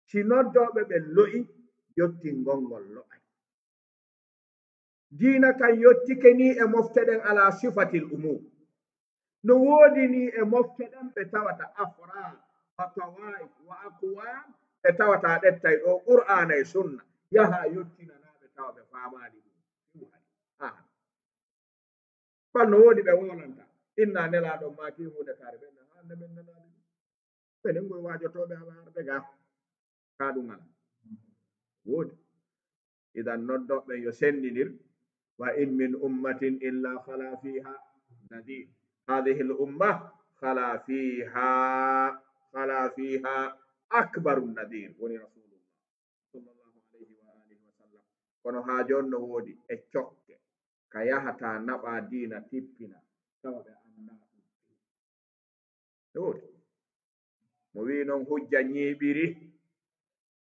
S1: si noddoɓe ɓe lo'i yottingol ngol lo'ay diina kan yottike ni e mofte ɗen ala sifatil umum no woodi ni e mofte ɗen ɓe tawata afrad wa tawaif wa aqwam ɓe tawata ɗettay ɗo qur'ana e sunna yaha yottinanaɓe tawa ɓe famani ɗum fal no woodi ɓe wolanta inna nelaɗon maki hunde kare ɓenna hande men nanani ɗum ɓenen goye wajotoɓe alarɓe ga ka ɗum ala woodi idan noddoɓe yo sendidir wa in min ummatin illa khala fiha nadir hadihi l umma khala fiha akbaru nadir woni rasulullah sallallahu alayhi wa alihi wa sallam kono ha jon no woodi e cokke ka yahata naɓa diina tippina tawa ɓe anda ɗum woodi mo wi noon hujja ñiiɓiri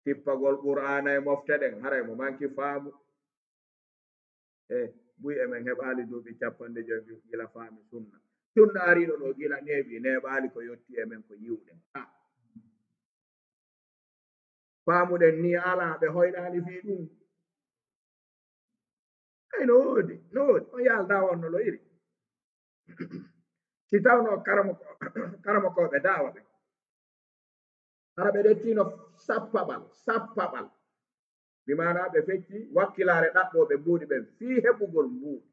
S1: tippagol qur'ana e mofte ɗen haray mo manki faamu buy emen heɓali duuɓi 50 gila faami sunna ariɗo ɗo gila neeɓi neɓali ko yotti emen ko yiwɗen faamuɗen ni ala ɓe hoyɗani fi ɗum ay no woodi on yalda wonno lo iri si tawno karamo koɓe dawa ɓe hara ɓe ɗettino sappaɓal mi mana ɓe fecci wakkilare ɗaɓɓoɓe mbuuɗi ɓen fii heɓugol mbuuɗi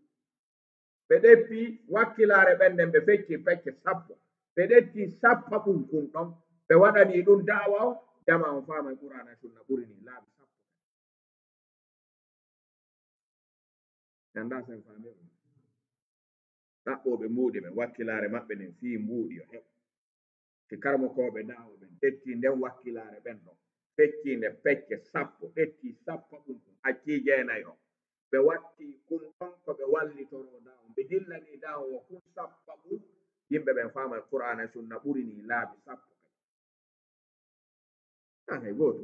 S1: ɓe ɗeppi wakkilare ɓennden ɓe fecci fecce sappo ɓe ɗetti sappa ɓum kun ɗon ɓe waɗani ɗum da'wa o jama on fama qur'ana sunna ɓurini laaɓi sappo anda sen fami on ɗaɓɓoɓe mbuuɗi ɓen wakkilare maɓɓe nden fii mbuuɗi o heɓ si karmo koɓe da'wa ɓen ɗetti nden wakkilare ɓen ɗon feccinde pecce sappo ɗetti sappa ɗum acci jeenayi o ɓe watti kum ɗon ko ɓe wallitoro dawo ɓe dillani dawo o kum sappa ɗum yimɓe ɓen fama qur'ana e sunna ɓurini laabi sappo kan hay goto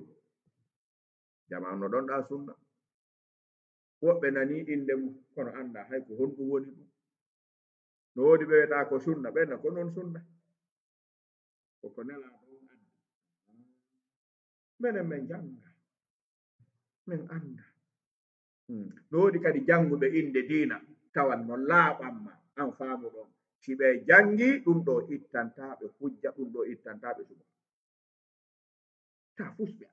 S1: jamanu ɗon ɗa sunna woɓɓe nani inde mum kono anda hay ko honɗum woni ɗum no woodi ɓe wiyata ko sunna ɓenna ko noon sunna koko nelaɗo on andi minen min janga min anda no woodi kadi janguɓe inde diina tawan no laaɓanma an faamu ɗon si ɓe jangi ɗum ɗo ittantaɓe hujja ɗum ɗo ittantaɓe suba ta fusɓe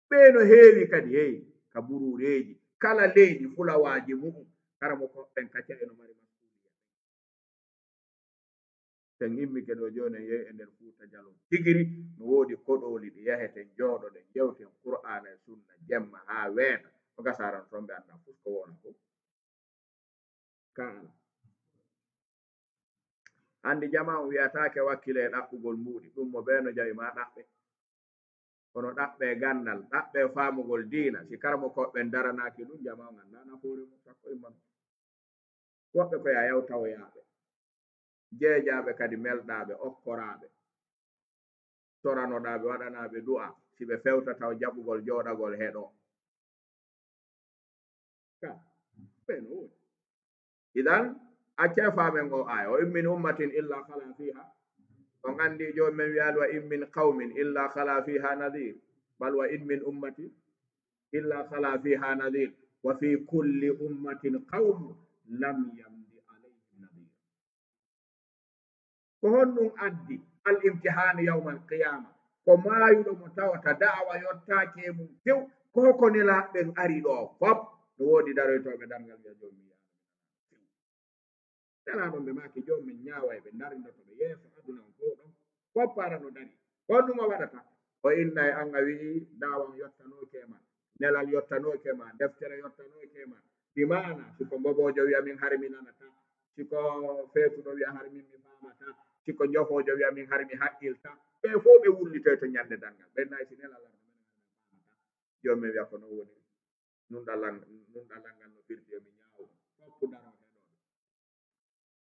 S1: ɓeeno heewi kadi heewi ka burureji kala leydi fulawaji muɗum karamo koɓɓen kacca eno mari ten immike ɗo joni yehi e nder Fuuta Jalon tigiri no woodi koɗoli ɗi yaheten jooɗoɗen jewten Qur'ana e sunna jemma haa weeta ko gasaran toon ɓe annda fof ko wona fof kaala andi jama o wiyataake wakkile e ɗaɓɓugol muuɗi ɗum mo ɓeeno jawi ma ɗaɓɓe kono ɗaɓɓe gandal ɗaɓɓe faamugol diina si kara mo koɓɓen daranaaki ɗum jama o ngannda nafoore mum sakko imman woɓɓe ko ya yawtawoyaaɓe jeejaaɓe kadi melɗaaɓe okkoraaɓe toranoɗaaɓe waɗanaaɓe du'a si ɓe fewta taw jaɓugol jooɗagol heɗoo ka ɓeeno woodi idan acce faamen o aya o in min ummatin illa khala fiha on andi joni men wiyaali wa in min qawmin illa khala fiha nadir bal wa in min ummatin illa khala fiha nadir wa fi kulli ummatin qawm lam yamdi alayhim nadir ko honɗum addi al imtihanu yawma al qiyama ko maayuɗo mo tawata da'awa yottaake mum few ko ko nelaaɓen ari ɗo fop no woodi daroytoɓe dargal wiya joni nelaɗon ɓe maaki joni min ñaaway ɓe darindoto ɓe yeeso aduna on fof ɗon foppara no dari honɗum o waɗata o innayi an a wii dawan yottanoke ma nelal yottanoke ma deftere yottanoke ma ɗi mana siko mbobojo wiya min hari mi nanata siko feetuɗo wiya hari min mi famata siko jofojo wiya min hari mi haqqilta ɓe fof ɓe wullitoy to ñande dangal ɓe nayi si nelal arde joni min wiya ko non woni nunɗalal ngal no firti yomi ñaawo foppu daro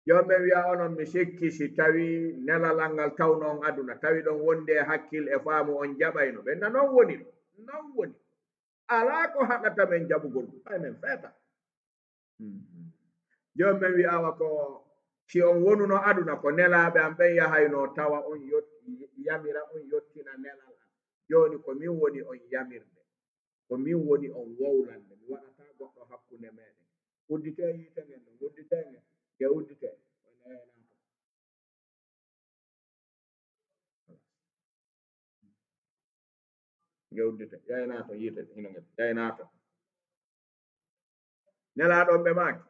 S1: jomɓe wiya onon mi sikki si tawi nelalal ngal tawno on aduna tawi ɗon wonde hakkille e faamu on jaɓayno ɓenna noon woni non woni alaa ko haɗata men jaɓugol ɗum ay men feeta jomɓe wiyawa ko si on wonuno aduna ko nelaaɓe an ɓen yahayno tawa on yamira on yottina nelal an joni ko min woni on yamirde ko min woni on wowlande mi waɗata goɗɗo hakkunde meɗen uddite yiite ngen ɗo uddite ngen ye uddite ye uddite yaynato yiite hino ngel yaynato nelaɗon ɓe maaki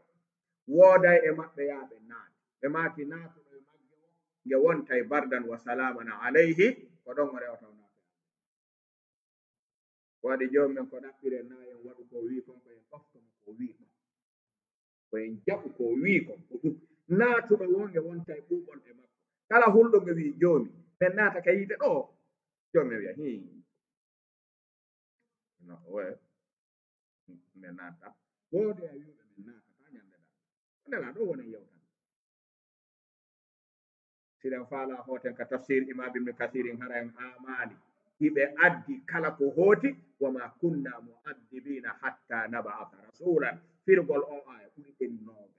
S1: wooday e maɓɓe yaaɓe naati ɓe maaki naatuɗo e magge o nge wontay bardan wa salamana alayhi ko ɗon o rewata naata waɗi joni men ko ɗaɓɓire nayen waɗu ko wi kon ko en ɓoftomo ko wi kon ko en jaɓu ko wi kon ko ɗum naatuɗo wonge wontay ɓuuɓon e makko kala hulɗo nge wi joomi men naata ka yiide ɗo joni men wiya no oye men naata woode a wiɓe men naatata ñande ɗa nela ɗo wonen yewtan siɗen faala hooten ka tafsir imam ibne kathirin hara en amali hiɓe addi kala ko hooti wama kunna muaddibina hatta naba'atha rasulan firgol o aya ɓuri ɓennooɓe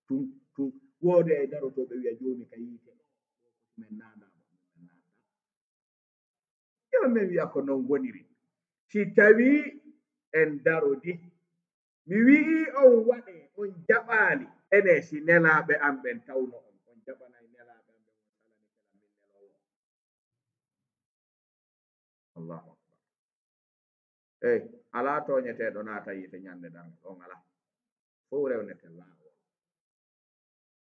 S1: tum woode e darotoɓe wiya joomi ka yiite men naanama men naata yo min wiya ko non woniri si tawi en darodi mi wi'i on waɗe on jaɓaali ene si nelaaɓe am ɓen tawno on jaɓanay nelaaɓe am ɓen on salani kala min nelowo allahu akbar eyi alaa tooñeteeɗo naata yiite ñannde darngal on alaa fof rewneten laawol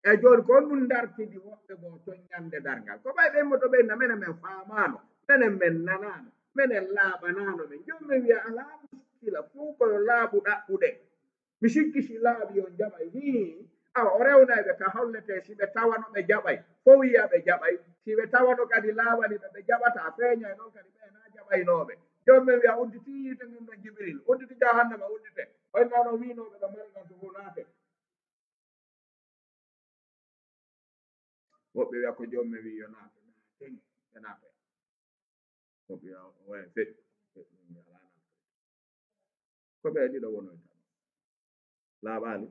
S1: e jooni ko ɗum dartidi woɓɓe goo ton ñannde darngal ko ɓay ɓen mo to ɓenna menen men faamaano menen men nanaano menen laaɓanaano men joni min wiya alaa muskila fuu koyo laaɓu ɗaɓɓuɗe mi sikki si laaɓi on jaɓay awa o rewnayɓe ka hollete si ɓe tawano ɓe jaɓay fo wiya ɓe jaɓay si ɓe tawano kadi laawani ɓe ɓe jaɓata feeñay noon kadi ɓe na jaɓaynooɓe joni min wiya udditi yiite ngen ɗon jibril udditi jahannama uddite oynano wiinoɓe ɗo mari gan to fu naate woɓɓe wiya ko jommi wi yo naate ten ɓe naate woɓɓe wiya oye feƴƴi ko ɓe ɗiɗo wonoyta laaɓaali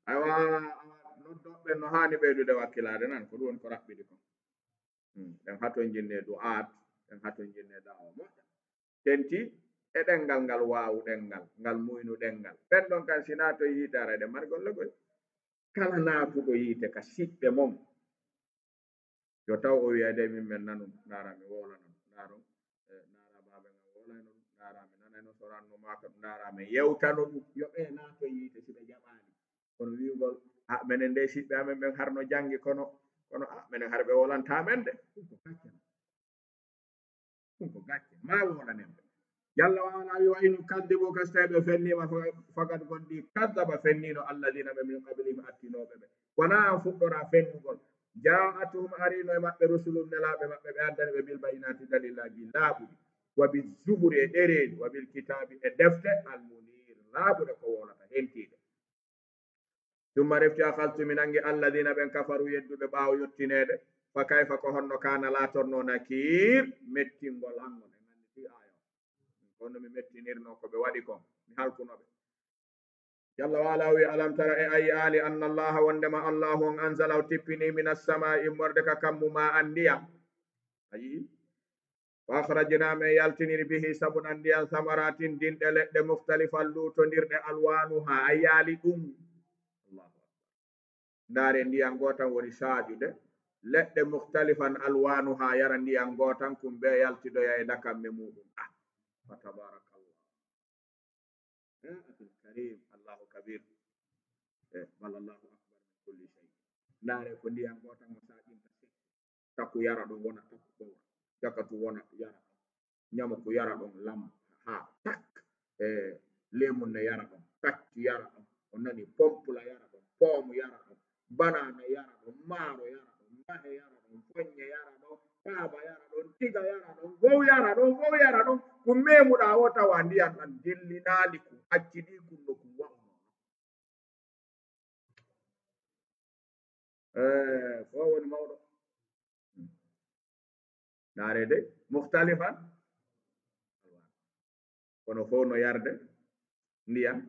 S1: aywa noddoɓe no hani ɓeydude wakkilade nan ko ɗum woni ko raɓɓiɗi kon ɗen haton jinne du'at ɗen haton jinne dawa moƴƴa tenti e ɗengal ngal waawu ɗengal ngal muynu ɗengal ɓen ɗon kan si naato yiite ara ɗe mari golle goy kala naatuɗo yiite ka siɓɓe mom yo taw o wiya de min men nanu ndara mi wolana ɗum ndaaro ndara baɓe ngam wolay non ndara mi nana no soranno maka ɗum darame yewtano ɗum yo ɓe naato yiite si ɓe jaɓani kono wiugol minen nde siɓɓe amen ɓen harno jangi kono minen har ɓe wolanta men de ɗum ko gacce ma wolanen ɓe yalla wala wi wa in kaddibu ka so tawi ɓe fennima fakat gonɗi kaddaba fennino alladina ɓe min qablihim attinoɓe ɓe wona an fuɗɗora fennugol ja'atuhum arino e maɓɓe rusulum nelaɓe maɓɓe ɓe addani ɓe bil bayinati dalillaji laaɓuɗi wa bil zuburi e ɗereji wa bil kitabi e defte al munir laaɓuɗe ko wolata hentiɗe tumma refti akaltu mi nangi alladina ɓen kafaru yedduɓe ɓaawo yettinede fa kayfa ko honno kana latorno nakir mettingol hango e nandi fi ayo kono mi mettinirno ko ɓe waɗi kon mi halkunoɓe jalla wala wi alam tara e ayi ali anna allaha wondema allahu on anzala o tippini min assamai morde ka kammu ma an ndiyam ayi wa akhrajna me yaltiniri bihi sabunan ndiyam samaratin dinɗe leɗɗe mukhtalifan lutondirɗe alwanuha a yaali ɗum allahu akbar ndaare ndiyam gotan woni saajude leɗɗe mukhtalifan alwanuha yara ndiyam gotan kum ɓe yaltidoya e dakamme muɗum fa tabarakallah atul karim allahu kabir bal allahu akbar min kulli shay ndaare ko ndiyam gotan mo saƴinta takku yara ɗum wona takku ɓowra jakatu wona yara ɗon ñama ko yara ɗon lam ha tak lemun ne yara ɗon kacci yara ɗon o nani pompula yara ɗon poomu yara ɗon banana yara ɗon maaro yara ɗon mahe yara ɗon foññe yara ɗon kaaba yara ɗon tiga yara ɗon gow yara ɗon fof yara ɗon ko memuɗa o tawa ndiyam ɗan dillinaali ko acciɗi kunno ko wawno fo woni mawɗo naarede mukhtalifan kono fof no yarde ndiyam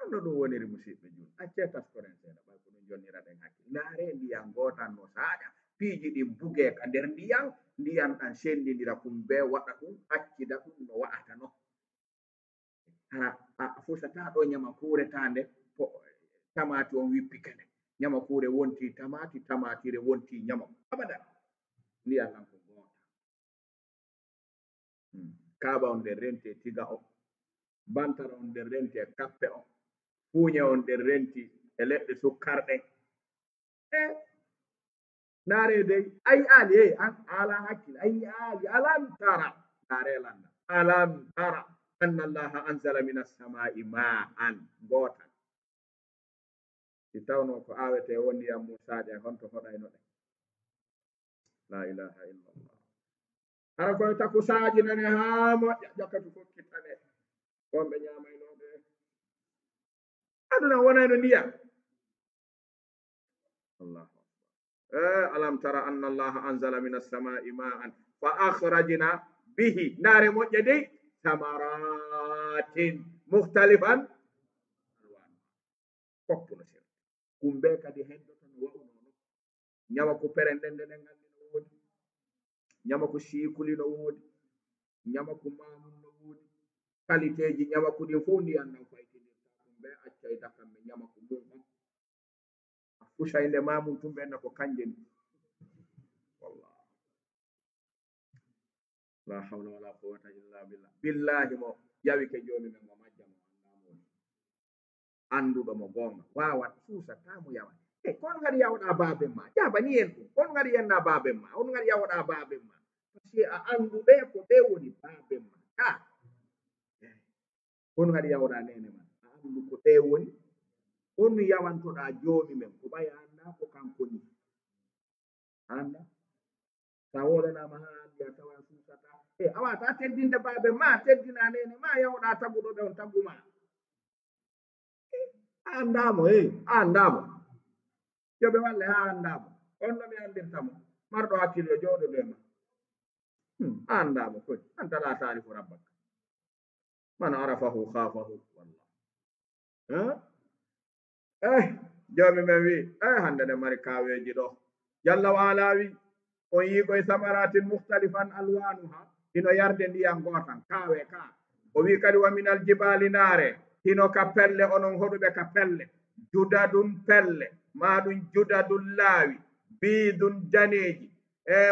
S1: onno ɗum woniri musidɓe jul acce taskoren seeɗa ɓay ko ɗum jonniraɗen hakkille naare ndiyam gootan no saaƴa piiji ɗin buge ka nder ndiyam ɗan sendidira ɗum be waɗa ɗum accida ɗum no wa'atano a fusata ɗo ñama kuuretande tamati on wippikene ñama kuure wonti tamatire wonti ñama abadan ndiyam ɗan ko goota kaaba on nder renti e tiga o bantara on nder renti e kappe o fuuñe on nder renti e leɗɗe sukkarɗe naare dey ayi aali an ala hakkille ayi aali alam tara naare landa alam tara anna allaha anzala min assamai ma'an gootan si tawno ko awete woni ndiyam musaje honto hoɗayno ɗe la ilaha illallah hara koye takku saajinane haa moƴƴa jakkatu fokkitane wonɓe ñamaynoɓe aduna wonayno ndiyam allahu akbar alam tara anna allaha anzala min assamai ma'an fa akhrajna bihi ndaare moƴƴe dey samaratin mukhtalifan alwan foppuno sir kumbe kadi heddoto no wawnono ñama ko perenden nde ɗen anndi no woodi ñama ko siikuli no woodi ñama ko mamun no woodi qualité ji ñama ko ɗin fof ndiyan nan faytinirta kumbe acca e dakamɓe ñama ko mum on a fusayde mamum tum ɓenna ko kanje ni wallah la hawla wala quwwata illa billah billahi mo yawike joni men mo majja mo andamo anduɗo mo gonga wawan suusatamo yawa kon ngari yawɗa baben ma jabani en ɗum on ngari yenna baben ma on ngari yawɗa baben ma parce a anduɓe ko ɓe woni baben ma on ngari yawɗa nene ma a andu ko ɓe woni on yawantoɗa joomi men ko ɓay anda ko kanko ni anda sa wolanama ha andi a tawa suusata a wata teddinde baben ma teddina nene ma yawɗa taguɗo ɓe on taguma andamo andamo yoɓe walle ha andamo on ɗo mi andirtamo marɗo hakkille jooɗo ɓe ma andamo koy anta la tarifu rabbaka man arafahu khafahu wallah joomi men wi hande nde mari kaweji ɗo jalla wa ala wi on yiikoye samaratin mukhtalifan alwanuha hino yarde ndiyam gootan kawe ka o wi kadi wa minal jibali naare hino ka pelle onon hoɗuɓe ka pelle judadun pelle maɗum judadun laawi biidun daneji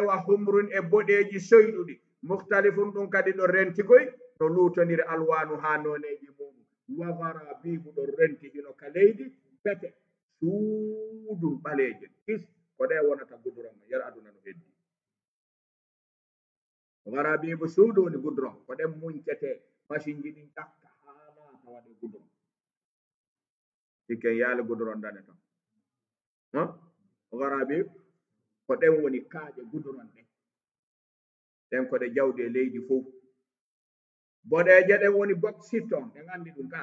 S1: wa humrun e boɗeji soyɗuɗi mukhtalifun ɗum kadi ɗo rentigoy no luutoniri alwanu ha noneji mum wa garabibu ɗo renti hino ka leydi pete suudum ɓaleje kis ko ɗe wonata goudron yer aduna no heddi garabibu suudu woni goudron ko ɗen muñcete machine ji ɗin ƴakka ha naata waɗe goudron sikken yaali goudron dane tan garabib ko ɗen woni kaaƴe goudron ɗen ɗen ko ɗe jawdi e leydi fof boɗeje ɗen woni boxitton ɗen andi ɗum ka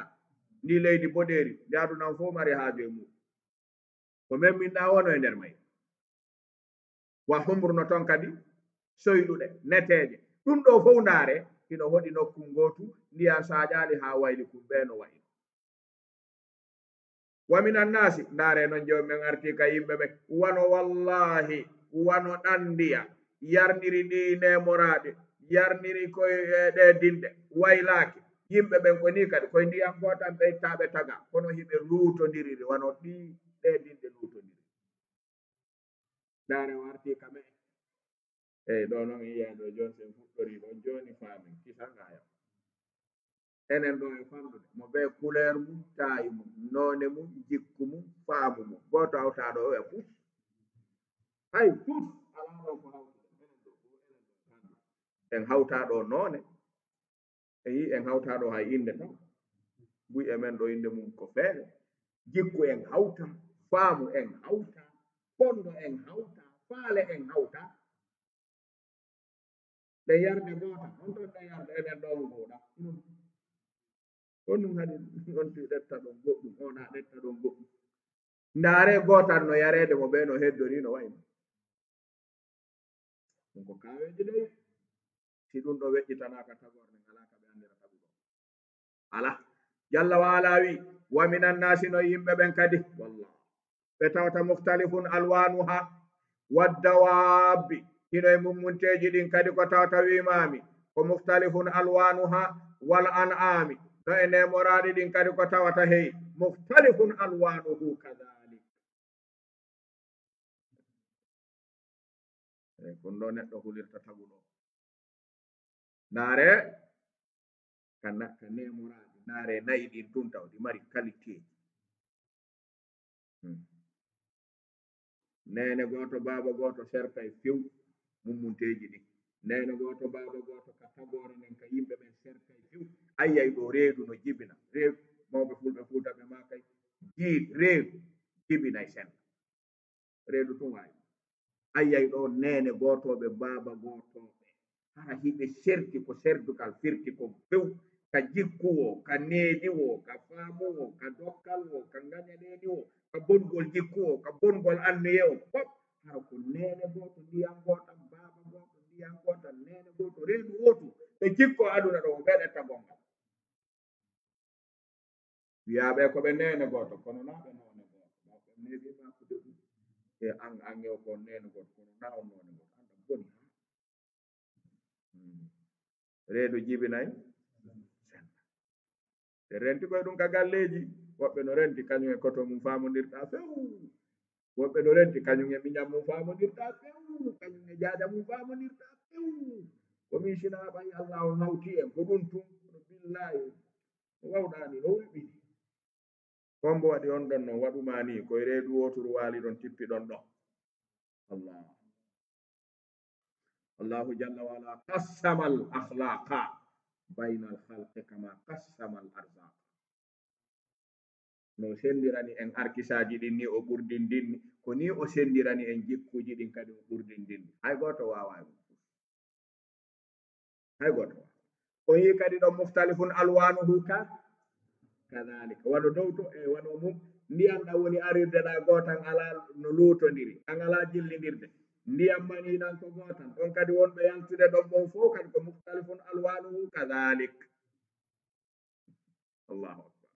S1: ndi leydi boɗeri nde adunan fof mari haaju e mum ko memminɗa wono e nder may wa humruno ton kadi soyɗuɗe neteje ɗum ɗo fof ndaare hino hoɗi nokku ngotu ndiyan saƴali ha wayli kum ɓe no wayi wa minan nasi ndaare noon jew men arti ka yimɓe ɓe wano wallahi wano ɗandiya yarniri ɗi nemoraɗe yarniri koye ɗe dilɗe waylaki yimɓe ɓen ko ni kadi koye ndiyan gotan ɓe ittaɓe taga kono hiɓe luutodiriri wano ɗi ɗe dilɗe luutodiri ndaare warti kame eyi ɗo noon yiyaɗo joni sen fuɗɗori ɗon joni faamin kisangaya enen ɗo e famɗude mo ɓe couleur mum tayi mum none mum jikku mum faamu mum goto hawtaɗo o e pus hay pus alaɗo ko hawtude enen ɗo en hawtaɗo noone en yi en hawtaɗo hay inde tan buy e men ɗo inde mum ko feere jikku en hawta faamu en hawta ɓondo en hawta faale en hawta ɗe yarde goota on ton ɗe yarde enen ɗon ngoɗa on ɗum hadi gonti ɗetta ɗon goɗɗum ona ɗetta ɗon goɗɗum ndaare gootal no yarede mo ɓe no heddori no wayno ɗum ko kaweji ɗe si ɗum ɗo weƴƴitanaka tagorde ngala ka ɓe andira taguɗo ala jalla waala wi wa minan nasi no yimɓe ɓen kadi wallah ɓe tawta mukhtalifun alwanuha waddawabbi hino e mummunteji ɗin kadi ko tawta wimami ko mukhtalifun alwanuha wal an'ami no e nemoraɗi ɗin kadi ko tawata hey mukhtalifun alwanuhu kadalik eyi kon ɗo neɗɗo hulirta taguɗo ndaare ka nemoraɗi ndaare nayi ɗin tun taw ɗi mari qualité nene goto baba goto serta e few mummunteji ɗin nene goto baba goto ka tagore nden ka yimɓe ɓen serta e few ayyay ɗo reedu no jibina reedu mawɓe fulɓe fuutaɓe ma kay reedu jibinay senna reedu tun wawi ayyay ɗo nene gotoɓe baba gotoɓe hara hiɓe serti ko serdukal firti ko few ka jikkuwo ka neediwo ka faamuwo ka dokkalwo ka gañaɗeniwo ka bongol jikkuwo ka bongol annuyewo fop hara ko nene goto ndiyan gotal baba goto ndiyan gotal nene goto reedu wotu ɓe jikko aduna ɗo ɓe ɗetta gongal wiyaɓe koɓe nene goto kono na ɓe none goto ɓe neɓimakude ɗum e angewo ko nene goto kono na o none goto anda boni reedu jibinay e renti koye ɗum ka galleji woɓɓe no renti kañum e koto mum famodirta few woɓɓe no renti kañum e miñam mum famodirta few kañum e jaaja mum famodirta few komin sina ɓay allah o hawti en ko ɗum tun no billahi no wawɗani no wulɓi kombo waɗi on ɗon noon waɗuma ni koye reedu woturu waali ɗon tippi ɗon ɗo allah allahu jalla wala qassama al akhlaqa bayna al halqe kama qassama al arzaq no sendirani en arkisaji ɗin ni o ɓurdindinni ko ni o sendirani en jikkuji ɗin kadi o ɓurdindinni hay goto wawa hay goto wawa o yi kadi ɗon mukhtalifun alwanuhu ka kadalika waɗo dow to e waɗo mum ndiyam ɗam woni arirde ɗa gotan ala no luutodiri an ala jillidirde ndiyam maniɗan ko gotan ɗon kadi wonɓe yaltude ɗon ɓon fof kadi ko mukhtalifun alwanuhu kadalik allahu akbar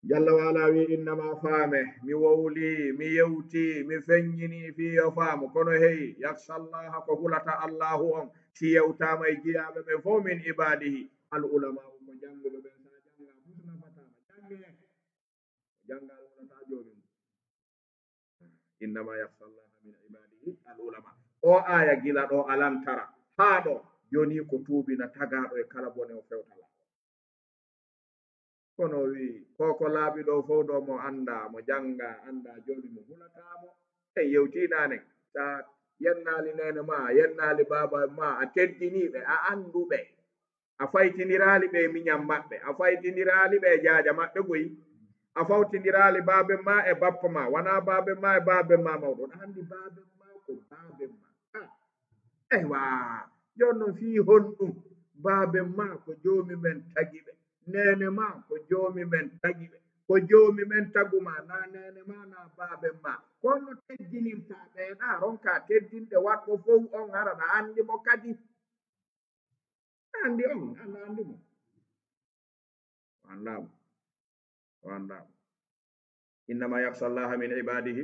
S1: jalla wala wi innama faame mi wowli mi yewti mi feññini fi yo faamu kono heyi yakhshallaha ko hulata allahu on si yewtama e jiyaɓe ɓe fof min ibadihi al ulama ko janguɓe ɓen sa janga fusna fatama jange jangal wonata joni innama yakhshallaha min ibadihi al ulama o aya gila ɗo alam tara haa ɗo joni ko tuubina tagaɗo e kala bone o fewtala kono wi koko laaɓi ɗo fof ɗo mo anda mo janga anda joni mo hulatamo e yewtinane sa yennali nene ma yennali baba ma a teddiniɓe a anduɓe a faytinirali ɓe miñam maɓɓe a faytinirali ɓe jaaja maɓɓe goyi a fawtinirali baben ma e bappa ma wona baben ma e baben ma mawɗon andi baben ma ko baben ma eywa joni noon fi honɗum baben ma ko joomi men tagi ɓe nene ma ko joomi men tagi ɓe ko joomi men taguma na nene ma na baben ma kono teddinirta ɓeeɗa ronka teddinde waɗɗo fof on araɗa andi mo kadi andi on anda andi mo andamo andamo innama yakhsha allaha min ibadihi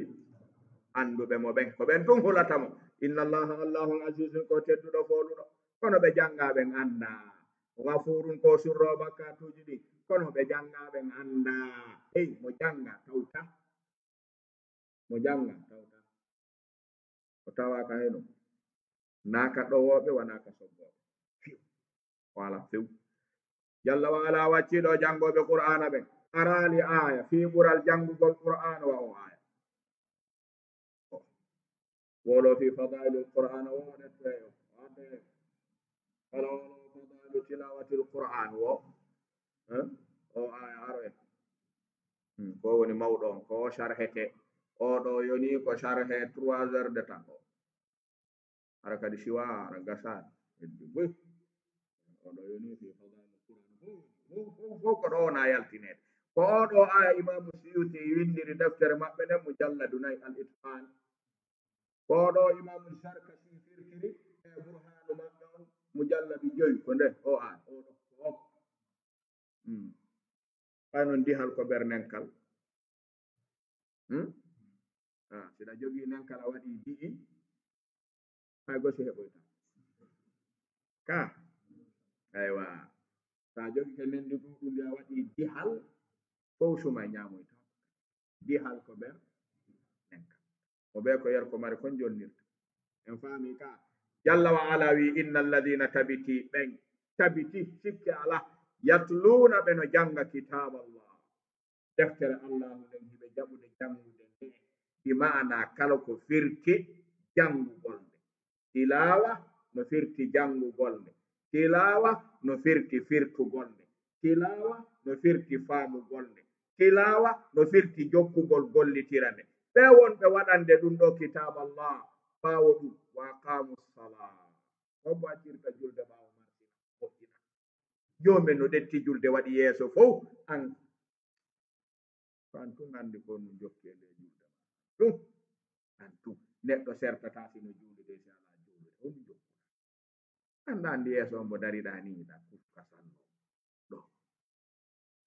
S1: anduɓe mo ɓen ko ɓen tun hulata mo inna allaha allahun azizun ko tedduɗo foluɗo kono ɓe jangaɓen anda gafurun ko surro bakkatuji ɗi kono ɓe jangaɓen anda hey mo janga tawta mo janga tawta o tawaka heno naka ɗowoɓe wonaka sobboɓe fiw wala few jalla wa ala wacciɗo jangoɓe qur'ana ɓen arali aya fi ɓural jangugol qur'ana wa o aya wolo fi fadailul qur'ana woɗetteyo ade ala wolo fadailu tilawatil qur'an wo o aya aro en ko woni mawɗo on ko sharhete oɗo yoni ko sharhe 3 heures de temps o ara kadi siwa ara gasani heddi boy oɗo yoni fi fadailul qur'an fof ko ɗo wona yaltinede ko oɗo aya imamu suyuti windiri deftere maɓɓe nden mujalladu nayi al itqan ko ɗo imamu sarkasi firtiri e burhanu maɓɓe on mujalladu 5 ko nde o aya oɗo o ɓayno ndihal ko ɓernenkal siɗa jogii nenkal a waɗi di'i hay gosi heɓoyta ka aywa sa jogi ke nendi ɗuɗum ndi a waɗi dihal fof suma ñamoyta dihal ko ɓer nenkal o ɓe ko yer ko mari kon jonnirta en faami ka jalla wa ala wi inna alladina tabiti ɓen tabiti sikke ala yatluna ɓe no janga kitaba allah deftere allahu nden hiɓe jaɓude jangude nde bi ma'ana kala ko firti jangugol nde tilawa no firti jangugol nde tilawa no firti firtugol nde tilawa no firti faamugol nde tilawa no firti jokkugol gollitira nde ɓe wonɓe waɗande ɗum ɗo kitaba allah ɓawo ɗum wa aqamu sala hombo accirta julde ɓawo martina moƴƴina jomen no ɗetti julde waɗi yeeso fof an tun andi ko no jokki e nde julde ɗum an tun neɗɗo sertata sino juuɗe de si ala juuɗe on jokku anda andi yeeso on mo dariɗa ni ɗa kufka sallo ɗo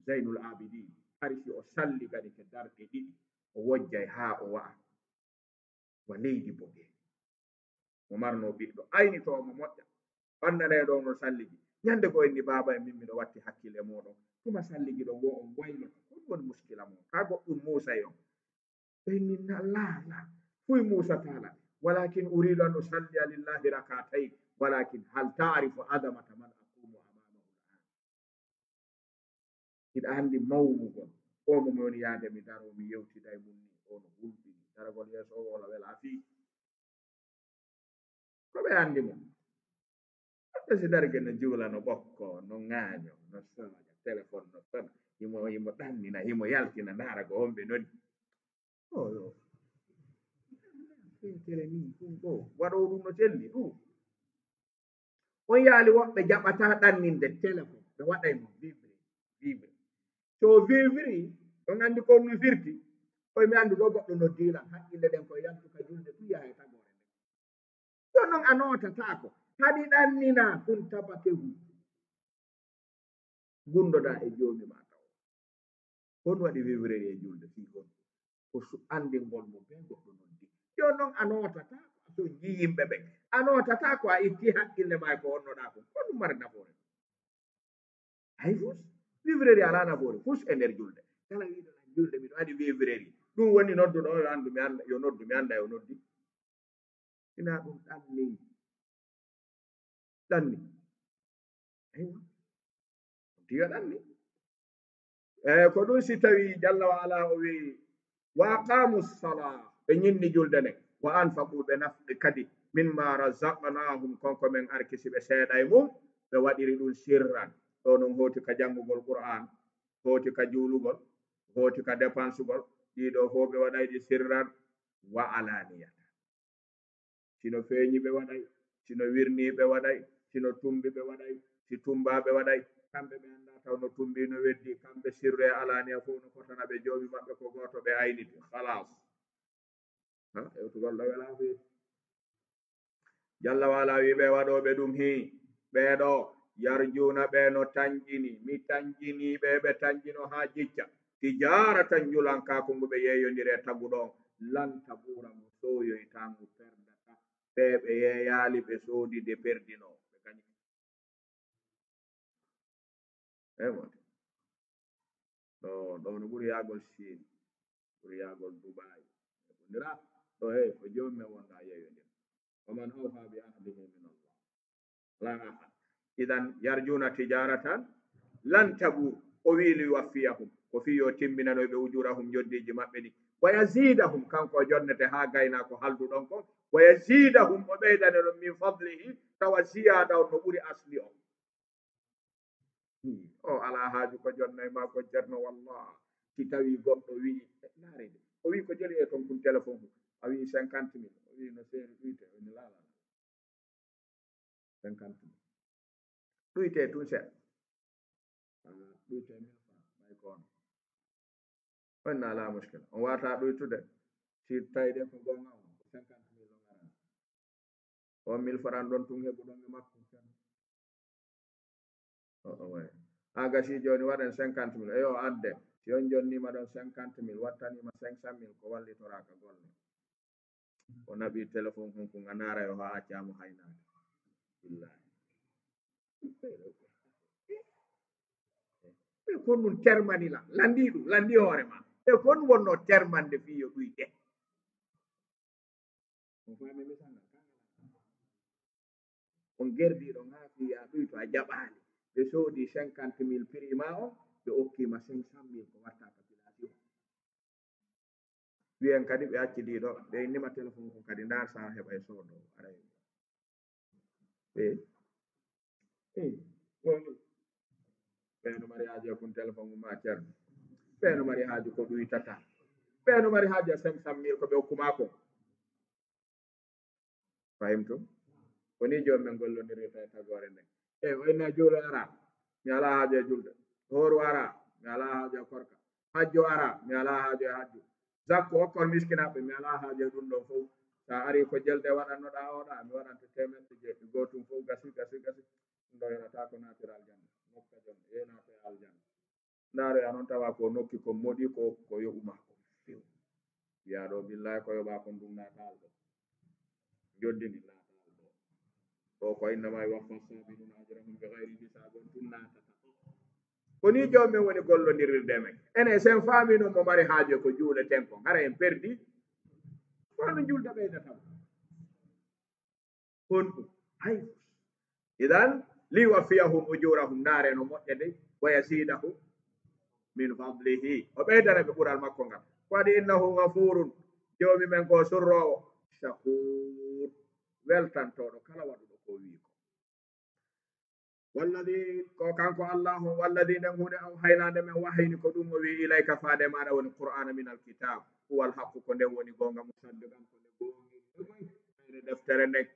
S1: zaynul abidin arisi o salli kadi ke darɗe ɗiɗi o wojjay ha o wa'a wa leydi boge mo marno ɓiɗɗo aynitomo moƴƴa wannaneɗo no salliji ñande ko enni baba e min miɗo watti hakkille moɗon tuma salliji ɗo wo on wayloto ɗum woni muskila mo ka goɗɗum musa e on ɓenni la fuy musa tala walakin uridu an usallia lillahi rakatayn walakin hal ta'rifu adamata man aqumu amamahu al'an hiɗa andi mawmugol o mo woni yaade mi daro mi yewtida e mum ni ono hulɓini daragol yeeso o wala wela fi ko ɓe andi mo ɗo si darge no juula no ɓokko no ŋaaño no sooja téléphone no sona himo ɗannina himo yaltina ndaara ko homɓe noddi oyo feetere ni ɗum ɗo waɗo ɗum no telli ɗum on yaali woɓɓe jaɓata ɗanninde téléphone ɓe waɗay mo vibre so vivri on anndi ko no firti koye mi anndi ko goɗɗo no diilan haqqille ɗen koye yaltuka julde fu yaha e tagore nden jon noon a notatako haɗi ɗannina ɗum tabake hu gundoɗa e joomi ma taw hon waɗi vivreri e julde fi on ko anndingol mo be goɗɗo noddi jon noon a notata so yi yimɓe ɓen a notata ko a itti haqqille ma ko onnoɗa ko ko ɗum mari nafoore hay fus vivreri ala nafoore fus e nder julde kala wiɗo nan julde miɗo waɗi vivreri ɗum woni nodduɗo o yo anndu mi anda yo noddu mi anda yo noddi ina ɗum ɗanni eywa diga ɗanni eyi ko ɗum si tawi jalla wa ala o wi wa aqamu ssala ɓe ñinni julde nden wa anfaqu ɓe nafɗi kadi mimma razaqnahum konko men arkisi ɓe seeɗa e mum ɓe waɗiri ɗum sirran ɗo noon hoti ka janngugol qur'an hoti ka juulugol hoti ka dépensugol ɗiɗo fof ɓe waɗayɗi sirran wa alaniyata sino feeñi ɓe waɗay sino wirni ɓe waɗay sino tumbi ɓe waɗay si tumba ɓe waɗay kamɓe ɓe annda taw no tumbi no weddi kamɓe sirru e alaniya fof no fotana ɓe joomi maɓɓe ko goto ɓe ayniti halas ewtugol ɗo wela fi jalla wala wi ɓe waɗoɓe ɗum hi ɓeɗo yarjuna ɓe no tanjini mi tanjiniɓe ɓe tanjino ha jicca tijaratan julankaku ngu ɓe yeyodiri e taguɗo lan tabura mo soyoytamu perdata ɓe ɓe yeyali ɓe soodi de perdino ɓe kañi emoti ɗo no ɓuri yagol Chine ɓuri yagol Dubai ɗira ɗo hey ko jomumen wonɗa yeyodiri ومن أوفى بعهده من الله لا أحد إذن يرجون تجارة لن تبور وويل يوفيهم وفي يتمنا بأجورهم جدي جماعة ويزيدهم كان جنة ها غينا كحلد دونكم ويزيدهم وبيدا من فضله توزيادا ونبوري أصلهم o ala haaju ko jonnay ma ko jarno wallah si tawi goɗɗo wi naarede o wi ko jeli e ton kum téléphone a wi 50 000 o wi no seeri ɗuyte oni laala 50 000 ɗuyte tun seeɗa ɗuyte 1000 francs may ko on on ala muskila on wata ɗuytude si tawi de ko gonga on 50 000 on arana on 1000 francs ɗon tun heɓuɗon e makko aga si joni waɗen 50 000 eyo adde si on jonnima ɗon 50 000 wattanima 500 000 ko wallitoraka golle o naɓi téléphone hum ko ganara yo ha accamo haynade billahi ɓe kon ɗum termani la landi ɗum landi hoore ma ɓe kon wonno termande fiyo ɗuyte on fami misanga on gerdiɗon ha fiya ɗuyto a jaɓali ɓe soodi 50 000 prix ma o ɓe okkima 500 000 ko watta population wiyen kadi ɓe accidiɗo ɓe innima téléphone ko kadi ndar sa heɓa e soodo ara woni ɓeeno mari haaji kon téléphone mum ma ceerno ɓeeno mari haaji ko ɗuytata ɓeeno mari haaji 500 000 ko ɓe okkumako fahimtum woni joni men gollodiri tawi tagore nden e wayna juulo ara mi ala haaji e julde horu ara mi ala haaji e korka hajjo ara mi ala haaji e hajju zakko okkon miskinaɓe mi ala haaji e ɗum ɗon fof sa ari ko jelde waɗannoɗa oɗa mi waɗante temeɗɗe jeeɗi gotum fof gasi ɗum ɗo yenata ko natira aljanna nokka jonde yenata e aljanna ndaaro ya noon tawa ko nokki ko moɗi ko yoɓuma ko few wiya ɗo billahi ko yoɓa kon ɗum natal ɗo joddini natal ɗo ko innama yuwaffa sabiruna ajrahum bigayri hisabin tun natata koni jomumen woni gollodirde men enen sen faami noon mo mari haaje ko juuleten kon hara en perdi wano julda ɓeydata on ɗum hay idan liwafiyahum ujurahum naare no moƴƴe de wa yasidahum min fadlihi o ɓeydana ɓe ɓural makko ngal waɗi innahu gafurun jomi men ko surrowo shakur weltantoɗo kala waɗuɗo ko wi ko walladi ko kanko allahu walladi nden hunde aw haynade men wahayni ko ɗum o wi ilayka faade maɗa woni qur'ana min alkitab huwal haqqu ko nden woni gonga musaddiqan ko nde gongi deftere nden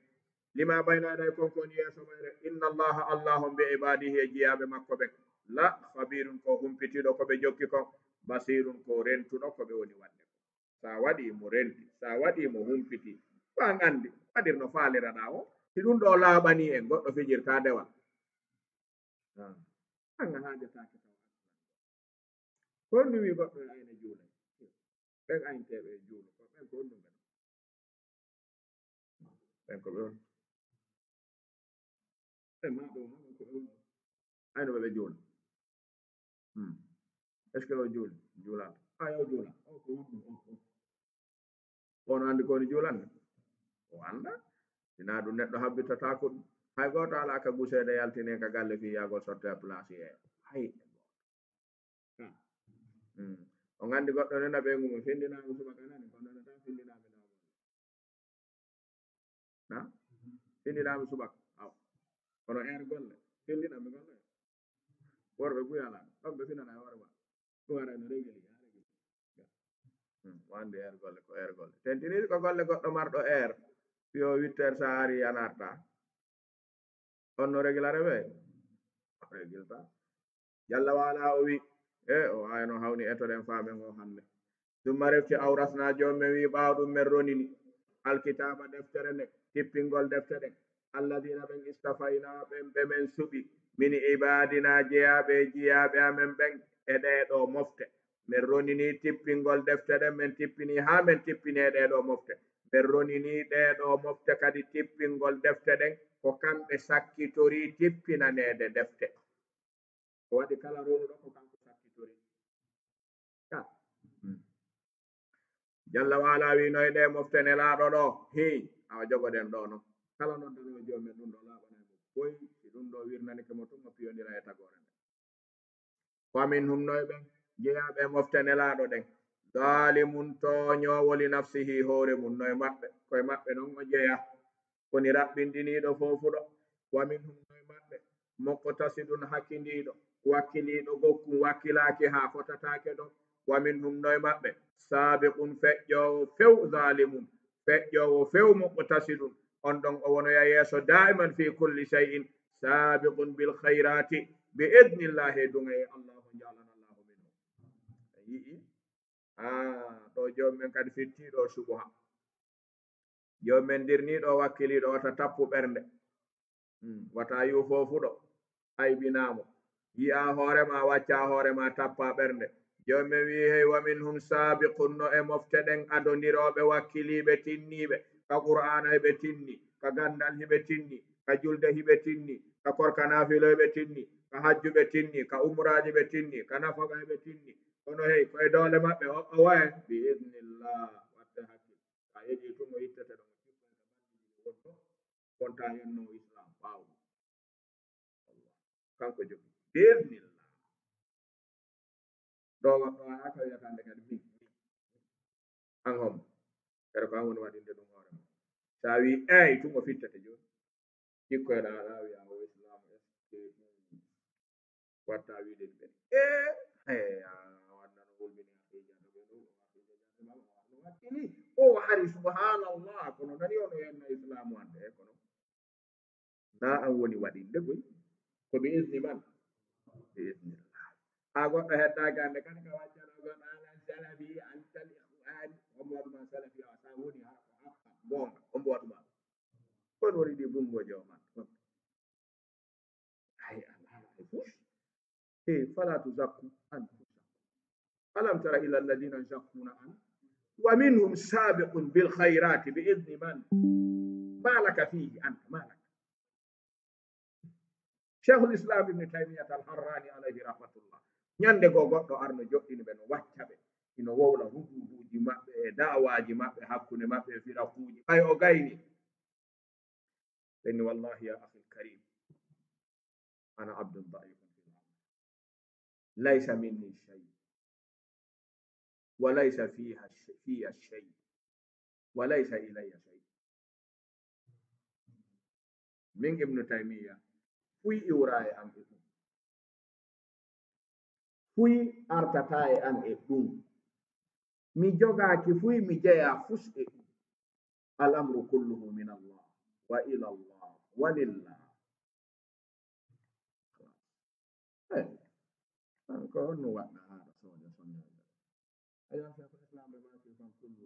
S1: lima bayna yaday konko woni yeeso mayre inna allaha allahum bi ibadihi e jiyaɓe makko ɓen la khabirun ko humpitiɗo koɓe jokki kon basirun ko rentuɗo koɓe woni wadde sa waɗi mo renti sa waɗi mo humpiti fa gandi waɗir no faliraɗa o si ɗum ɗo laaɓani en goɗɗo fijirta dewal anga hajatake taw kon ɗum wi goɗɗo e ayne juulay ɓen aynteɓe e juulo ko ɓen ko ɗum ɓen ko ɓe on maɓe o ko ɓe on ayno ɓe juula est ce que o juuli juulal yo juula o ko ɗum ono andi koni juulanne o anda ina ɗum neɗɗo habbitatako ɗum hay goto ala ka gusede yaltine ka galle fi yagol sotte place e hay o gandi goɗɗo nena ɓeygu mum findinami subaka nani ko nana tan findinami na findinami subaka aw kono air golle findinami golle worɓe buyala ɗon ɓe finana hoore ma ɗum arano regeli wande air golle ko air golle tentini ko golle goɗɗo marɗo air yo 8 heures sa ari a natta on no régulare ɓe régilta jalla wala o wi e o wayno hawni etoɗen faamen o hande ɗumma refti awrasna jomumen wi ɓawɗum men ronini alkitaba deftere nde tippingol defte ɗen alladina ɓen istafayna ɓen ɓe men suɓi min ibadina jeyaɓe jiyaɓe amen ɓen e ɗeɗo mofte min ronini tippingol defte ɗen min tippini ha min tippini e ɗeɗo mofte min ronini ɗeɗo mofte kadi tippingol defte ɗen ko kamɓe sakkitori tippinanede defte ko waɗi kala ronuɗo ko kanko sakkitori jalla wala wi noye ɗe mofte nelaɗo ɗo hi awa jogoɗen ɗo no kala noddanowo jomumen ɗum ɗo laɓanay mo boy si ɗum ɗo wirnanike mo tun mo piyodira e tagore nde famin hum noye ɓen jeyaɓe mofte nelaɗo ɗen zalimun toñowoli nafsihi hoore mum noye maɓɓe koye maɓɓe noon o jeeya koni raɓɓinɗiniɗo fofuɗo wamin hum noye maɓɓe mokkotasidun hakkidiɗo wakkiliɗo gokkum wakkilaki ha fotatake ɗo wamin hum noye maɓɓe sabiqun feƴƴowo few zalimun feƴƴowo few mokkotasidun on ɗon o wonoya yeeso daiman fi kulli shay'in sabiqun bil khayrati bi idnillahi dungaye allahu jalana allahu minhu yii ɗo jomumen kadi fittiɗo subuha jomumen dirniɗo wakkiliɗo wata tappu ɓernde wata yu fofuɗo aybinamo yi'a hoorema wacca hoorema tappa ɓernde jomumen wi hey wa minhum sabiqun no e mofte ɗen adodiroɓe wakkiliɓe tinniɓe ka qur'ana heɓe tinni ka gandal hiɓe tinni ka julde hiɓe tinni ka korka nafilo heɓe tinni ka hajjuɓe tinni ka umraji ɓe tinni ka nafaga heɓe tinni kono hey koye dole maɓɓe o waye bi idnillah watte hakkil a yeeƴi tumo ittete ɗo wonto wonta henno islam ɓawo kanko jogi bi idnillah ɗo goɗɗo ala ka wiyatande kadi mi an hom kadi ko an woni waɗinde ɗum hoore ma sa wi eyi tumo fittete joni jikkoyɗa ala wiya o islam watta wiide ɓe wannano hulmini wakkili o hari subhanallah kono kadi ono yenno islamu ande e kono na an woni waɗinde boy ko bi isni man bi isnillah ha goɗɗo heddaki ande kadi ka waccano goɗɗo alan salafi antal ihwan omo waɗuma salafi a sa woni ha ko haqqa gonga omo waɗuma kon woni ɗi bungoje o man ay ala fof fala tuzakku anfusakum alam tara ila alladina yuzakkuna an wa minhum sabiqun bil khayrati bi idni man malaka fihi anta malaka cheikhul islam ibne taymiyat al harrani alayhi rahmatullah ñande go goɗɗo arno joɗɗini ɓe no wacca ɓe ino wowla rududuji maɓɓe e da'awaji maɓɓe hakkunde maɓɓe e firakuji ɓay o gayni ɓenni wallahi ya akhil karim ana abdun daifun fil amr laysa minni shay wa laysa fiya shay wa laysa ilayya shay min ibnu taymiya fuy iwra e am e ɗum fuy artata e am e ɗum mi jogaki fuy mi jeeya fus e ɗum al amru kulluhu min allah wa ila allah wa lillah ko honno waɗna haɗa soode sonnoɓe ayan cheikhul islam ɓe maki fan kullu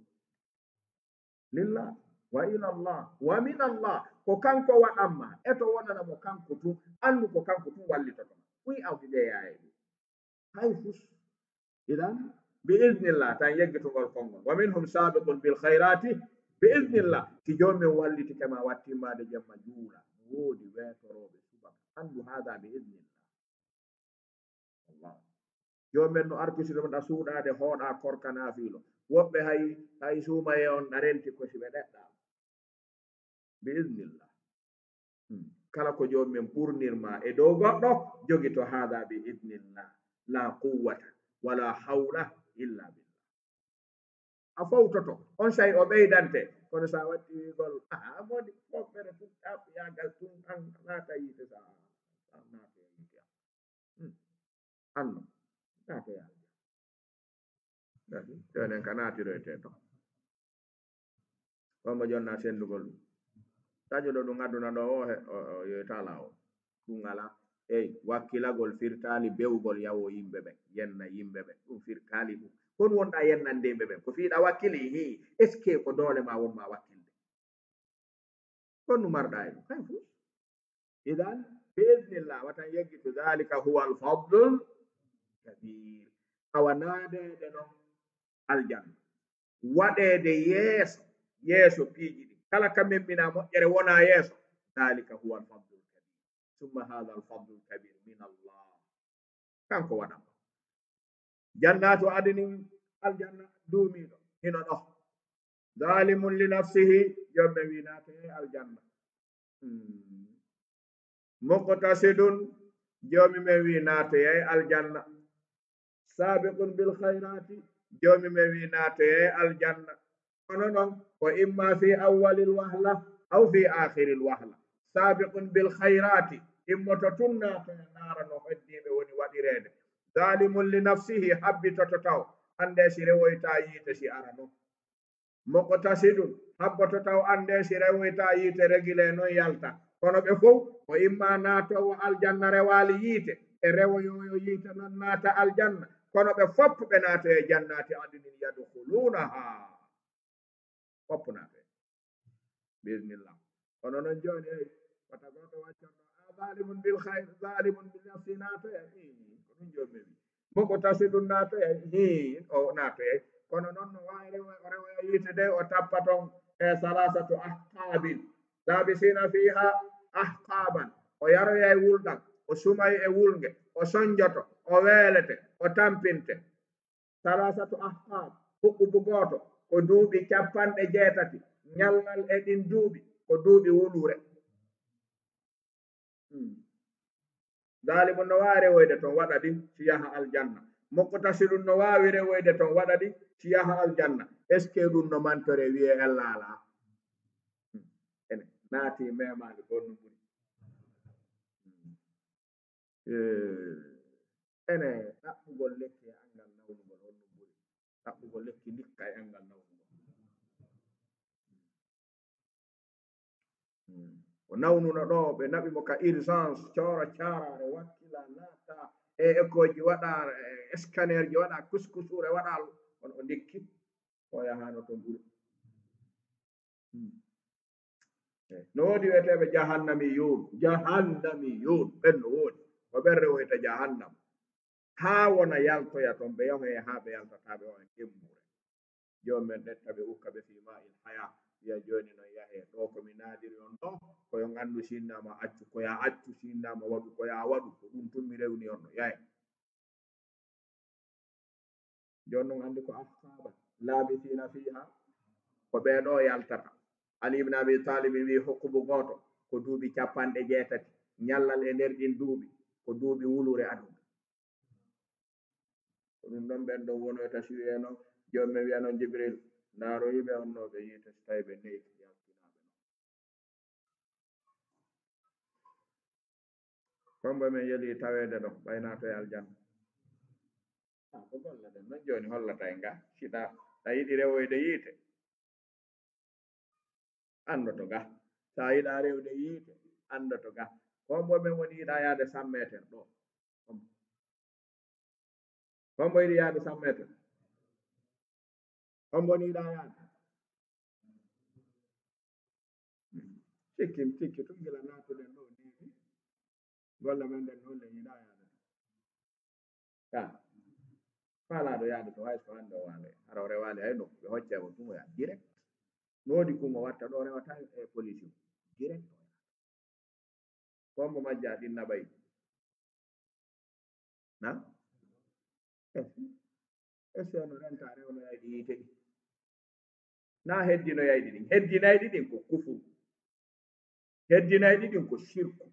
S1: lillah wa ila allah wa min allah ko kanko waɗanma eto wonanamo kanko tun andu ko kanko tun wallitotoma fuy awdi ƴeeya e ɗum hay fus idan bi idnillah tan yeggitugol konngol wa minhum sabiqun bil khayrati bi idnillah ki jomumen wallitikema wattimmade jemma juula woodi wetoroɓe subaka andu hada bi idnillah jomumen no arkusinoɗa suuɗade hooɗa korka nafilo woɓɓe hay suumaye on ɗa renti ko si ɓe ɗeɗɗa bi idnillah. kala ko joomumen ɓurnirma e dow goɗɗo jogi to hada bi idnillah la quwwata wala hawla illa billah. a fawtoto on say o ɓeydante kono sa watti wigol modi foɓɓere tuttaɓe yagal tun an naata yiite sa naata yiite anno naata yaade dadi jonen ka naatiroyte to wonmo jonna sendugol ɗum taƴuɗo ɗum adduna ɗo o yoyta lawol ɗum ala eyi wakkilagol firtali bewgol yawo yimɓe ɓe yenna yimɓe ɓe ɗum firtali ɗum kon wonɗa yennande yimɓe ɓe ko fiiɗa wakkili hi est ce que ko doole ma wonma wakkilde kon nu marɗa e ɗum kay fu idan bi idnillah watan yeggitu dhalika huwa alfadlul kabir awa naadede ɗon aljanna waɗede yeeso yeeso piiji ɗi kala ka memmina moƴƴere wona yeeso dhalika huwa alfadlul kabir summa hada alfadlul kabir min allah kanko waɗan jannatu adinin aljanna duumiɗo hino ɗo zalimun li nafsihi jomme winate aljanna muqtasidun jomi men wi naatoyey aljanna sabiqun bil khayrati jomi men wi naatoyey aljanna kono noon ko imma fi awwalil wahla aw fi akhiril wahla sabiqun bil khayrati immoto tun naatoya naara no heddiɓe woni waɗirede zalimun li nafsihi habbitoto taw ande si rewoyta yiite si ara non muqtasidun habboto taw ande si rewoyta yiite régile noon yalta kono ɓe fof ko imma naatowo aljanna rewali yiite e rewoyoyo yiite noon naata aljanna kono ɓe fopp ɓe naata e jannati adinin yadkhulunaha fopp naate bismillah kono noon joni eyi wata goto wacconno zalimun bil khayr zalimun bi nafsi naatoya ko ɗum jommi wi muqtasidun naatoya o naatoya kono noon no wawi rewoya yiite de o tappa ton e salasatu ahqabin labisina fiha ahqaban o yaroya e wulɗam o sumay e wulnge o soñjoto o weelete o tampinte salasatu ahqab huɓɓubu gooto ko duuɓi 80 ñalngal e ɗin duuɓi ko duuɓi wulure zalimu no wawi rewoyde toon waɗa ɗi si yaha aljanna muqtasidun no wawi rewoyde toon waɗa ɗi si yaha aljanna est ce que ɗum no mantore wiye ellala ene naati memade gonno ɓuri ene ɗaɓɓugol lekki e angal nawnugol honno ɓuri ɗaɓɓugol lekki ndikka e angal nawnugol o nawnuno ɗo ɓe naɓimo ka urgence coora carare wakkila naata e écoji waɗa scanner ji waɗa kuskusure waɗa on o ndikki o yahano toon ɓuri no woodi wiyeteɓe jahannamiyun ɓen no woodi ko ɓen rewoyta jahannam haa wona yaltoya toon ɓe yahoye haa ɓe yaltataɓe o en ƴemmure jomumen ɗetta ɓe ukka ɓe fima il haya wiya joni noon yahe ɗo komi naadiri on ɗo koyon anndu sinnama accu koya accu sinnama waɗu koya waɗu ko ɗum tun mi rewni on ɗo yahe joni noon andi ko ahqaba labisina fiha ko ɓeɗo yaltata Ali ibn Abi Talib wi hokkubu goto ko duuɓi 80 ñallal e nder ɗin duuɓi ko duuɓi wulure aduna ko ɗum ɗon ɓen ɗo wonoyta si wiyeno jomumen wiyano Jibril ndaro yiɓe on no ɓe yiite so tawi ɓe neyi yaltinaɓe non kombo men yeli tawede ɗo ɓaynato e aljanna ko golladen non joni hollata e nga siɗa a yiɗi rewoyde yiite andoto ga sa yiɗa rewde yiite andoto ga kombo men woni yiɗa yaade 100 métres ɗo kombo yiɗi yaade 100 métres kombo ni yiɗa yaade tikki tun gila natuɗen ɗo ndiwi golle men ɗen noon le yiɗa yaade ka faalaɗo yaade to hayso hande o waale hara o rewali hay nokku ɓe hoccemo tun o yaa direct no woodi kumo watta ɗo rewata e police direct kombo majja ɗin naɓayi na est-ce no renta rewno yayɗi yiite ɗi na heddino yayɗi ɗin heddinayɗi ɗin ko kufuru heddinayi ɗiɗin ko shirku.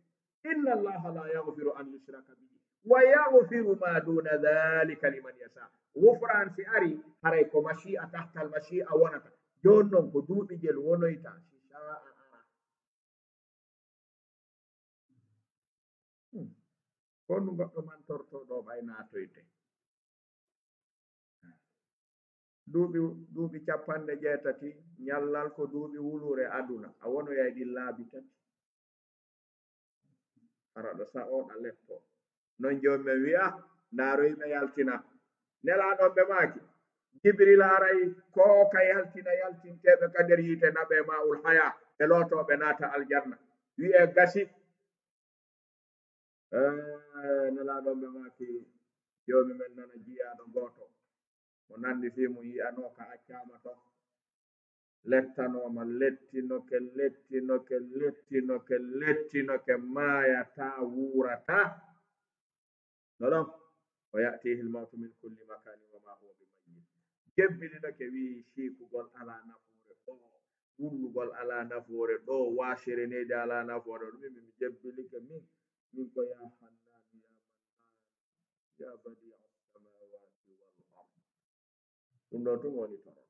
S1: inna allaha la yagfiru an yushraka bihi wa yagfiru ma duna dhalika liman yasha. gufran si ari haray ko machia tahta al machia wonata. joni noon ko duuɓi jel wonoyta si saa ara kondu goɗɗo man tortoɗo ɓay natoyte duuɓi 80 ñallal ko duuɓi wulure aduna a wonoyay ɗi laabi tati araɗo sa oɗa leppo non joni men wiya ndaroyɓe yaltina nelaɗon ɓe maaki jibril aray ko ka yaltinteɓe ka nder yiite naɓe maul haya ɓe lootoɓe naata aljanna wi'e gasi nelaɗon ɓe maaki jomi men nana jiyaɗo goto mo nandi fi mum yiyano ka accama to lettanoma lettinoke maayata wurata noɗon o yatihi lmautu min kulli makani wa ma huwa bimayyin jebbilinoke wi siikugol ala nafoore ɗo wullugol ala nafoore ɗo wasirenede ala nafoore ɗum min jebbilike min ko ya hannan ya badia samawati wal ard ɗum ɗo tun woni toron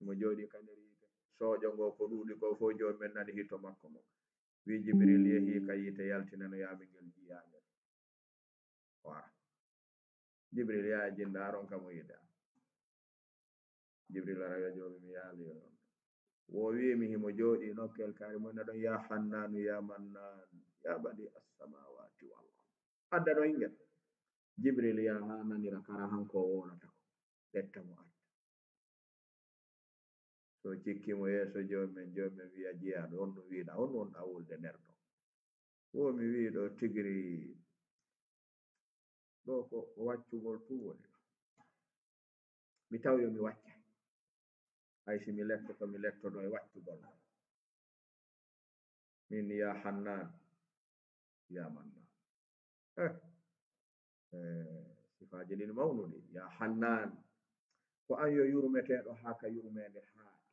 S1: mo jooɗi ka nder yiite sooƴo ngo ko ɗuuɗi ko fof joni men nani hito makko mo wi jibril yehi ka yiite yaltinano yami ngel jiyangel wara jibril yaa jinda aron kamo yida jibril arawiya joomi mi yaali yo wo wimi himo jooɗi nokkel kari mo neɗon ya hannanu ya mannan ya badi assamawati wal ard adda ɗo ingel jibril ya ha nanira kara hanko wonata ko letta mo arta so cikkimo yeeso jomumen wiya jeyaɗo on no wiiɗa on wonɗa wulde nder ɗo wo mi wi ɗo tigiri ɗo ko waccugol tu woni ɗo mi taw yo mi wacca haysi mi lettoto mi lettoto e waccugol min ya hannan ya mannan sifaji ɗin mawnuɗi ya hannan ko an yo yurmeteɗo ha ka yurmede haaɗi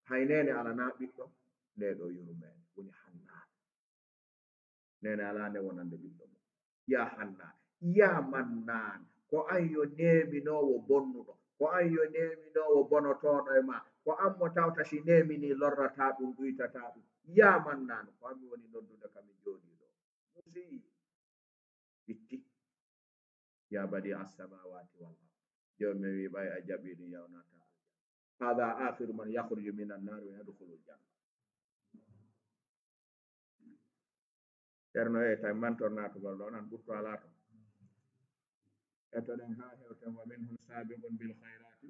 S1: haynene ala na ɓiɗɗo nde ɗo yurmede woni hannan nene ala nde wonande ɓiɗɗo mo ya hannan ya mannan ko an yo neminowo bonnuɗo ko an yo neminowo bonotoɗo e ma ko an mo tawta si nemini lorrata ɗum ɗuytata ɗum ya mannan ko an mi woni noddude kami jooɗi ɗo musi itti ya badi assamawati wal ard joni mi wi ɓay a jaɓini yawnata hada akhiru man yakhruju min annari wa yadkhulu ljanna ceerno e tawi mantor natugol ɗo nan ɓurto ala to etoɗen ha hewten wa minhum sabiqun bil hayrati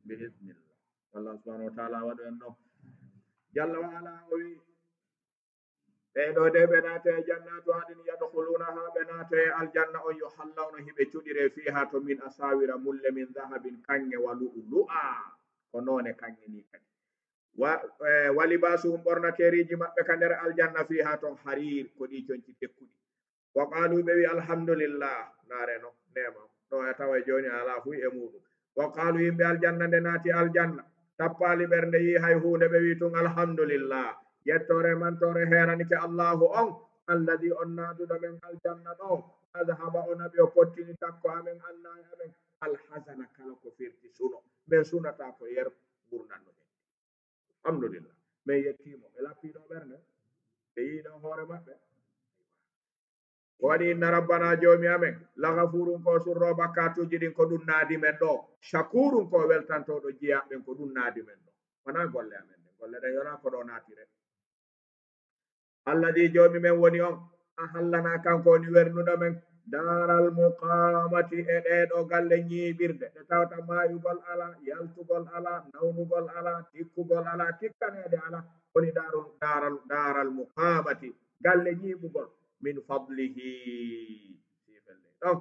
S1: bi idnillah allah subhanahu wa taala waɗu en ɗo jalla wa ala o wi ɓeɗo de ɓe naate e jannatu adin yadkhulunaha ɓe naate e aljanna on yo hallawno hiɓe cuɗire fiha to min asawira mulle min dahabin kange wa lu'lu'a ko none kange ni kadi wa libasuhum ɓornakeriji maɓɓe ka nder aljanna fiha ton harir ko ɗi conci tekkuɗi wa qalu ɓe wi alhamdulillah nareno nema ɗo e tawa joni ala fu e muɗum wa qalu yimɓe aljanna nde naati aljanna tappali ɓernde yi hay hunde ɓe wi tun alhamdulillah yettore mantore heranike allahu on alladi on naduɗo men aljanna ɗo adhaba o naɓi o pottini takko amen annayi amen alhasana kala ko firti suno min sunata ko yer gurnanno en alhamdulillah min yettimo ɓe lappiɗo ɓernde ɓe yiɗo hoore maɓɓe waɗi inna rabbana joomi amen lagafurun ko surro bakkatuji ɗin ko ɗum naadi men ɗo shakurun ko weltantoɗo jiyaɓen ko ɗum naadi men ɗo wona golle amen ɗe golle ɗen yona ko ɗo naatire alladi joomi men woni on a hallana kanko woni wernuɗo men daral muqamati e ɗeɗo galle ñiiɓirde ɗe tawta mayugol ala yaltugol ala nawnugol ala tikkugol ala tikkanede ala woni daral muqamati galle ñiiɓugol min fadlihi sifelle ɗon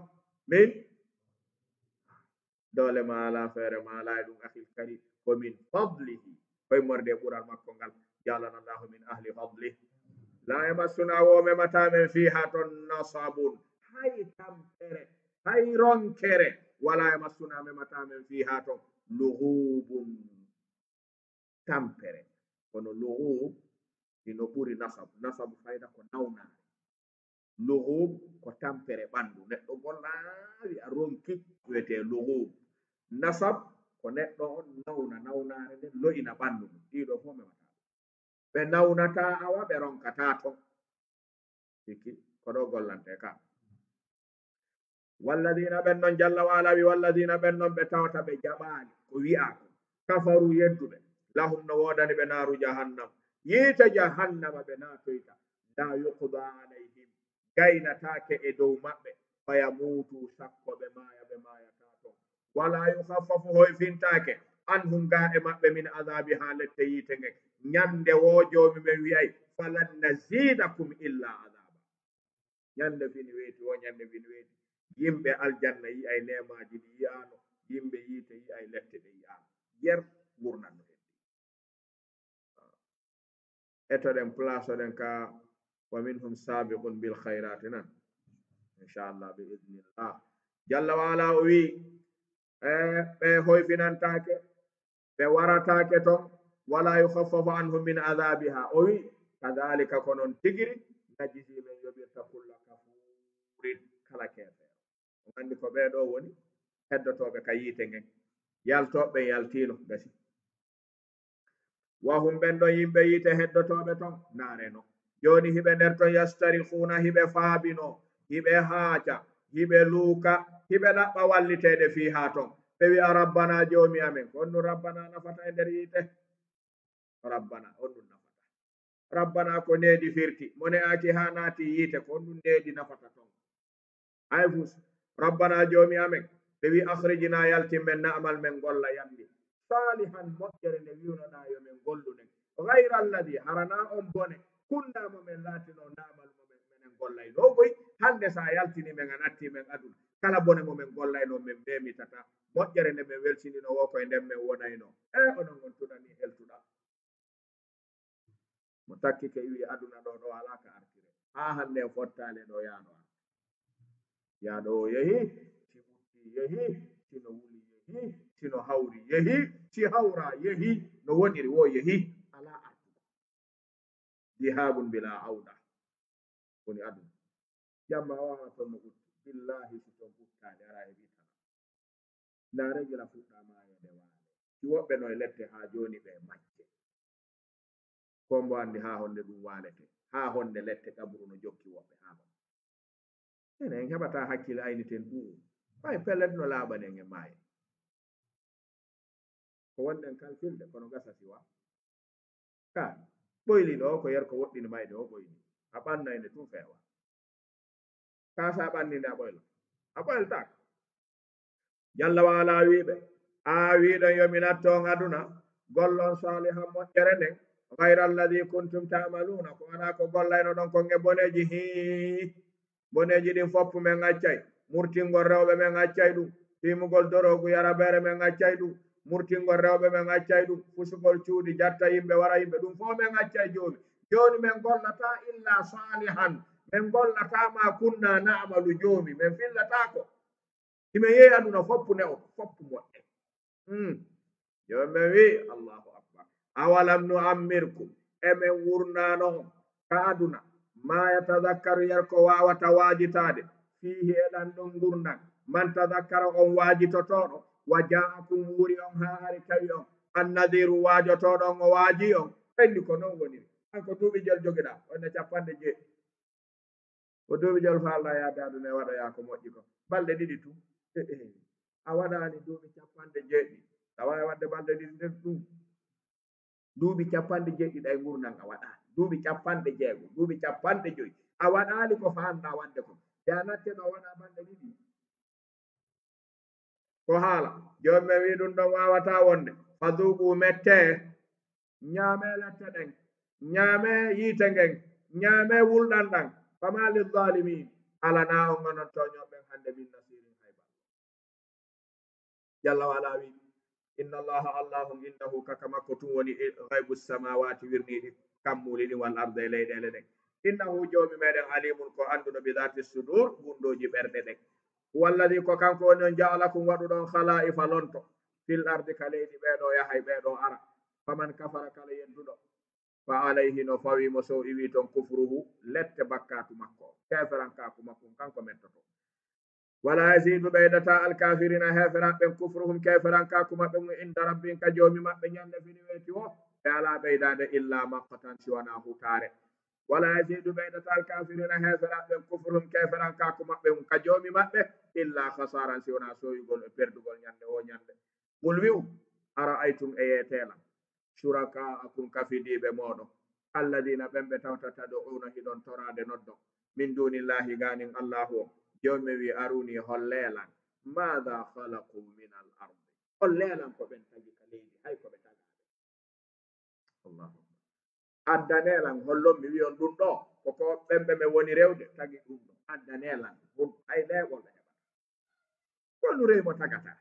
S1: min dole ma ala feere ma ala e ɗum ahil kadi ko min fadlihi koye morde ɓural makko ngal jalana llahu min ahli fadlih la yamassuna wo mematamen fiha ton nasabun hay tampere hay ronkere wala yamassuna mematamen fiha ton luhubun tampere kono lughub ino ɓuri nasabu fayda ko nawnare. Lughub ko tampere ɓandu, neɗɗo gollaawi a ronki wiyete lughub. Nasab ko neɗɗo on nawnare nden lo'ina ɓandu ɗum. Ɗiɗo fof memata ɓe nawnata awa, ɓe ronkata ton hikki ko ɗo gollante ka. walladina ɓen non jalla waala wi walladina ɓen non ɓe tawata ɓe jaɓaali ko wi'a ko kafaru yedduɓe lahum no wodani ɓe naaru jahannam, yiite jahannama ɓe naatoyta, la yuqda alayhim gaynataake e dow maɓɓe, fayamutu sakko ɓe maayata ton, wala yukhaffafu hoyfintaake anhum ga e maɓɓe min adabi ha lette yiite ngen. Nyande wo joomi men wi'ay falan nazidakum illa adaba. Nyande fini weeti wo nyande fini weeti, yimɓe aljanna yi'ay nemaji ɗi yi'ano, yimɓe yiite yi'ay lette ɗe yi'ano, yer wurnanno en. Etoɗen place oɗen ka wa minhum sabiqun bil khayrati nan inchallah bi idnillah. Jalla waala o wi ɓe hoyfinantake ɓe waratake ton, wala yukhaffafu anhum min adabiha. O wi kadhalika ko non tigiri najisi men yoɓirta kulla kafurin kala kefe. O andi ko ɓeɗo woni heddotoɓe ka yiite ngen, yaltoɓe yaltino gasi. Wahum ɓen ɗon yimɓe yiite heddotoɓe ton naareno. Joni hiɓe nder ton yastarihuna, hiɓe faabino, hiɓe haaca, hiɓe luuka, hiɓe ɗaɓɓa wallitede fi ha ton. ɓe wi'a rabbana joomi amen. Honɗum rabbana nafata e nder yiite? Rabbana honɗum nafata. Rabbana ko needi firti, mo ne'aki ha naati yiite ko honɗum needi nafata ton? Ay fus rabbana joomi amen, ɓe wi akhrijina yaltimmen na'mal men golla yammi salihan moƴƴere nde wiwnoɗa yo men golluɗen, gayra alladi harana on bone kunnamo men laatino na'mal momen menen gollayno koy. Hande sa yaltini men a natti men aduna, kala bone momen gollayno men memitata, moƴƴere nde men welsinino wo koye nden men wonayno. Onon gontuɗani heltuɗa mo takkike wi aduna ɗo ɗo ala ka artire, ha hande fottale ɗo yaɗo o yehi si ɓutti yehi, sino wuli yehi, sino hawri yehi, si hawra yehi, no woniri wo yehi, ala artuɗo. Jihabun bila awda woni aduna. Jamma wawa ton no ɓutti, billahi si ton ɓuttade ara e bitana nare gila fuɗɗa mayede waale, si woɓɓe no e lette ha joni ɓe macce, ko mbo andi ha honde ɗum walete, ha honde lette kaburu no jokki woɓɓe ha hon. Ene en heɓata hakkille ayniten ɗum ɓay pellet no laaɓanen e maaye ko wonɗen kalkilde kono gasa siwa ka ɓoyli ɗo ko yer ko woɗɗini mayde o ɓoyli a ɓannayde tum feewa ka sa ɓanninde a ɓoyla a ɓoyltaka. Jalla waala wiɓe a wiɗon yomi natton aduna gollon salihan moƴƴere nden gayra alladi kuntum ta'maluna, ko wona ko gollayno ɗon kon e boneji. Boneji ɗin foppu men accay, murtingol rewɓe men accay ɗum, fimugol dorogu yarabere men accay ɗum, murtingol rewɓe men accay ɗum, fusugol cuuɗi jatta yimɓe wara yimɓe, ɗum fo men accay joni. Joni men gollata illa salihan, men gollata ma kunna na'malu joni, men fillatako ime yehi aduna foppu ne o foppu moƴƴe. Joni men wi Allahu akbar, awalam nu ammirkum, emen wurnano ka aduna ma yatadakkaru yer ko wawata waajitade fihi eɗan ɗon gurnan, man tadakkara on waajitotoɗo, wa ja'akum wuri on ha ari tawi on annadiru waajotoɗo on o waaji on. ɓenni ko non woni an ko duuɓi jol jogiɗa onne 50 ko duuɓi jol falɗa yaade aduna e waɗa yaa ko moƴƴi ko balɗe ɗiɗi tu a waɗani duuɓi 50 a wawi wadde balɗe ɗiɗi nder ɗum duuɓi 50 e gurnan a waɗani duuɓi 60, duuɓi 50 a waɗali ko fanɗa wadde ko ya natte ɗo waɗa balɗe ɗiɗi ko haala. Joni men wi ɗum ɗon wawata wonde faduku mette, ñaame lette ɗen, ñaame yiite ngen, ñaame wulɗan ɗan, fama lizalimin alana on onon toñoɓen hande min nasirin hayba. Jalla wala wi inna allaha allahum innahu kaka makko tum woni gaybu samawati wirniɗi kammuli wal arde e leyɗele ɗen, innahu joomi meɗen alimun ko anduɗo bi dhati sudur gunɗoji ɓerɗe ɗen. Walladi ko kanko woni on ja'alakum waɗuɗon khala'ifa lonto fil ardi ka leydi ɓeɗo yahay ɓeɗo ara, faman kafara kala yedduɗo fa alayhi no fawi mo so iwi ton kufruhu lette bakkatu makko keferankaku makko kanko mettoto wala yazidu ɓeydata alkafirina heferaɓen kufruhum keferankaku maɓɓe mum inda rabbin ka joomi maɓɓe ñande fini weeti o ɓe ala ɓeydade illa makkatan siwana hutare wala yazidu ɓeydata alkafirina heferaɓen kufruhum keferankaku maɓɓe mum ka joomi maɓɓe illa hasaran siwana soyugol e perdugol ñande o ñande qul wi'u ara aytum e yeetela shuraka'akum kafidiɓe moɗon alladina ɓemɓe tawtata ɗo'una hiɗon torade noddo min dunillahi ganin allahu o jommi wi aruni hollelan mada khalaqu min al ardi hollelan ko ɓen tagi ka leydi hay ko ɓe tagade allahu addanelan hollon mi wiyon ɗum ɗo koko ɓemɓe ɓe woni rewde tagi ɗum ɗo addanelan ɗum hay leɓol ɓe heɓata holnu reymo tagata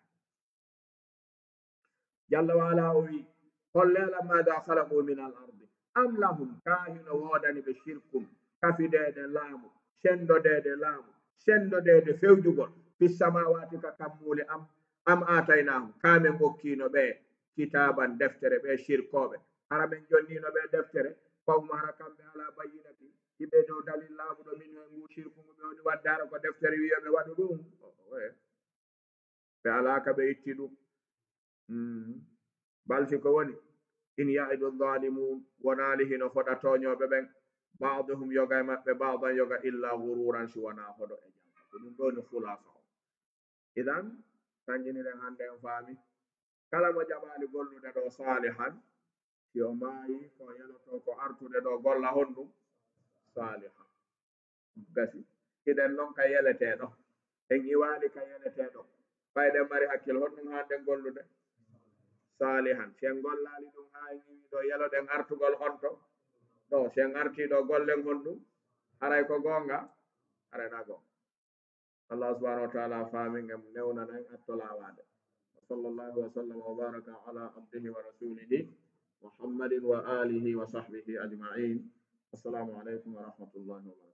S1: jalla wala o wi hollelan mada khalaqu min al ardi am lahum kahino wodani ɓe shirkum kafidede laamu sendodede laamu sendodede fewjugol fi samawati ka kammule am ataynahum kamen hokkino ɓe kitaban deftere ɓe shirkoɓe hara men jonnino ɓe deftere fawma hara kamɓe ala bayyinati hiɓe dow dalil laamuɗo min he ngu shirkugu ɓe woni wadde hara ko deftere wiyoɓe waɗu ɗum ɓe alaka ɓe itti ɗum balfi ko woni in yaidu dhalimun wonali hino foɗa toñoɓe ɓen baduhum yoga e maɓɓe badan yoga illa gururan si wona hoɗo e jam ko ɗum ɗo ni fulasa o idan tanjiniren hande en faami kala mo jaɓali gollude ɗo salihan si o maayi ko yeloto ko artude ɗo golla honɗum salihan gasi hiɗen noon ka yeleteɗo en iwali ka yeleteɗo ɓayɗen mari hakkille honɗum hannden gollude salihan sen gollali ɗum ha en iwi ɗo yeloɗen artugol honto ɗo sen arti ɗo gollen honɗum haray ko gonga harayna gonga Allah subhanahu wa ta'ala famin em newnana en attolawade sallallahu wa sallam wa baraka ala abdihi wa rasulihi muhammadin wa alihi wa sahbihi ajma'in assalamu alaikum wa rahmatullahi wa barakatuh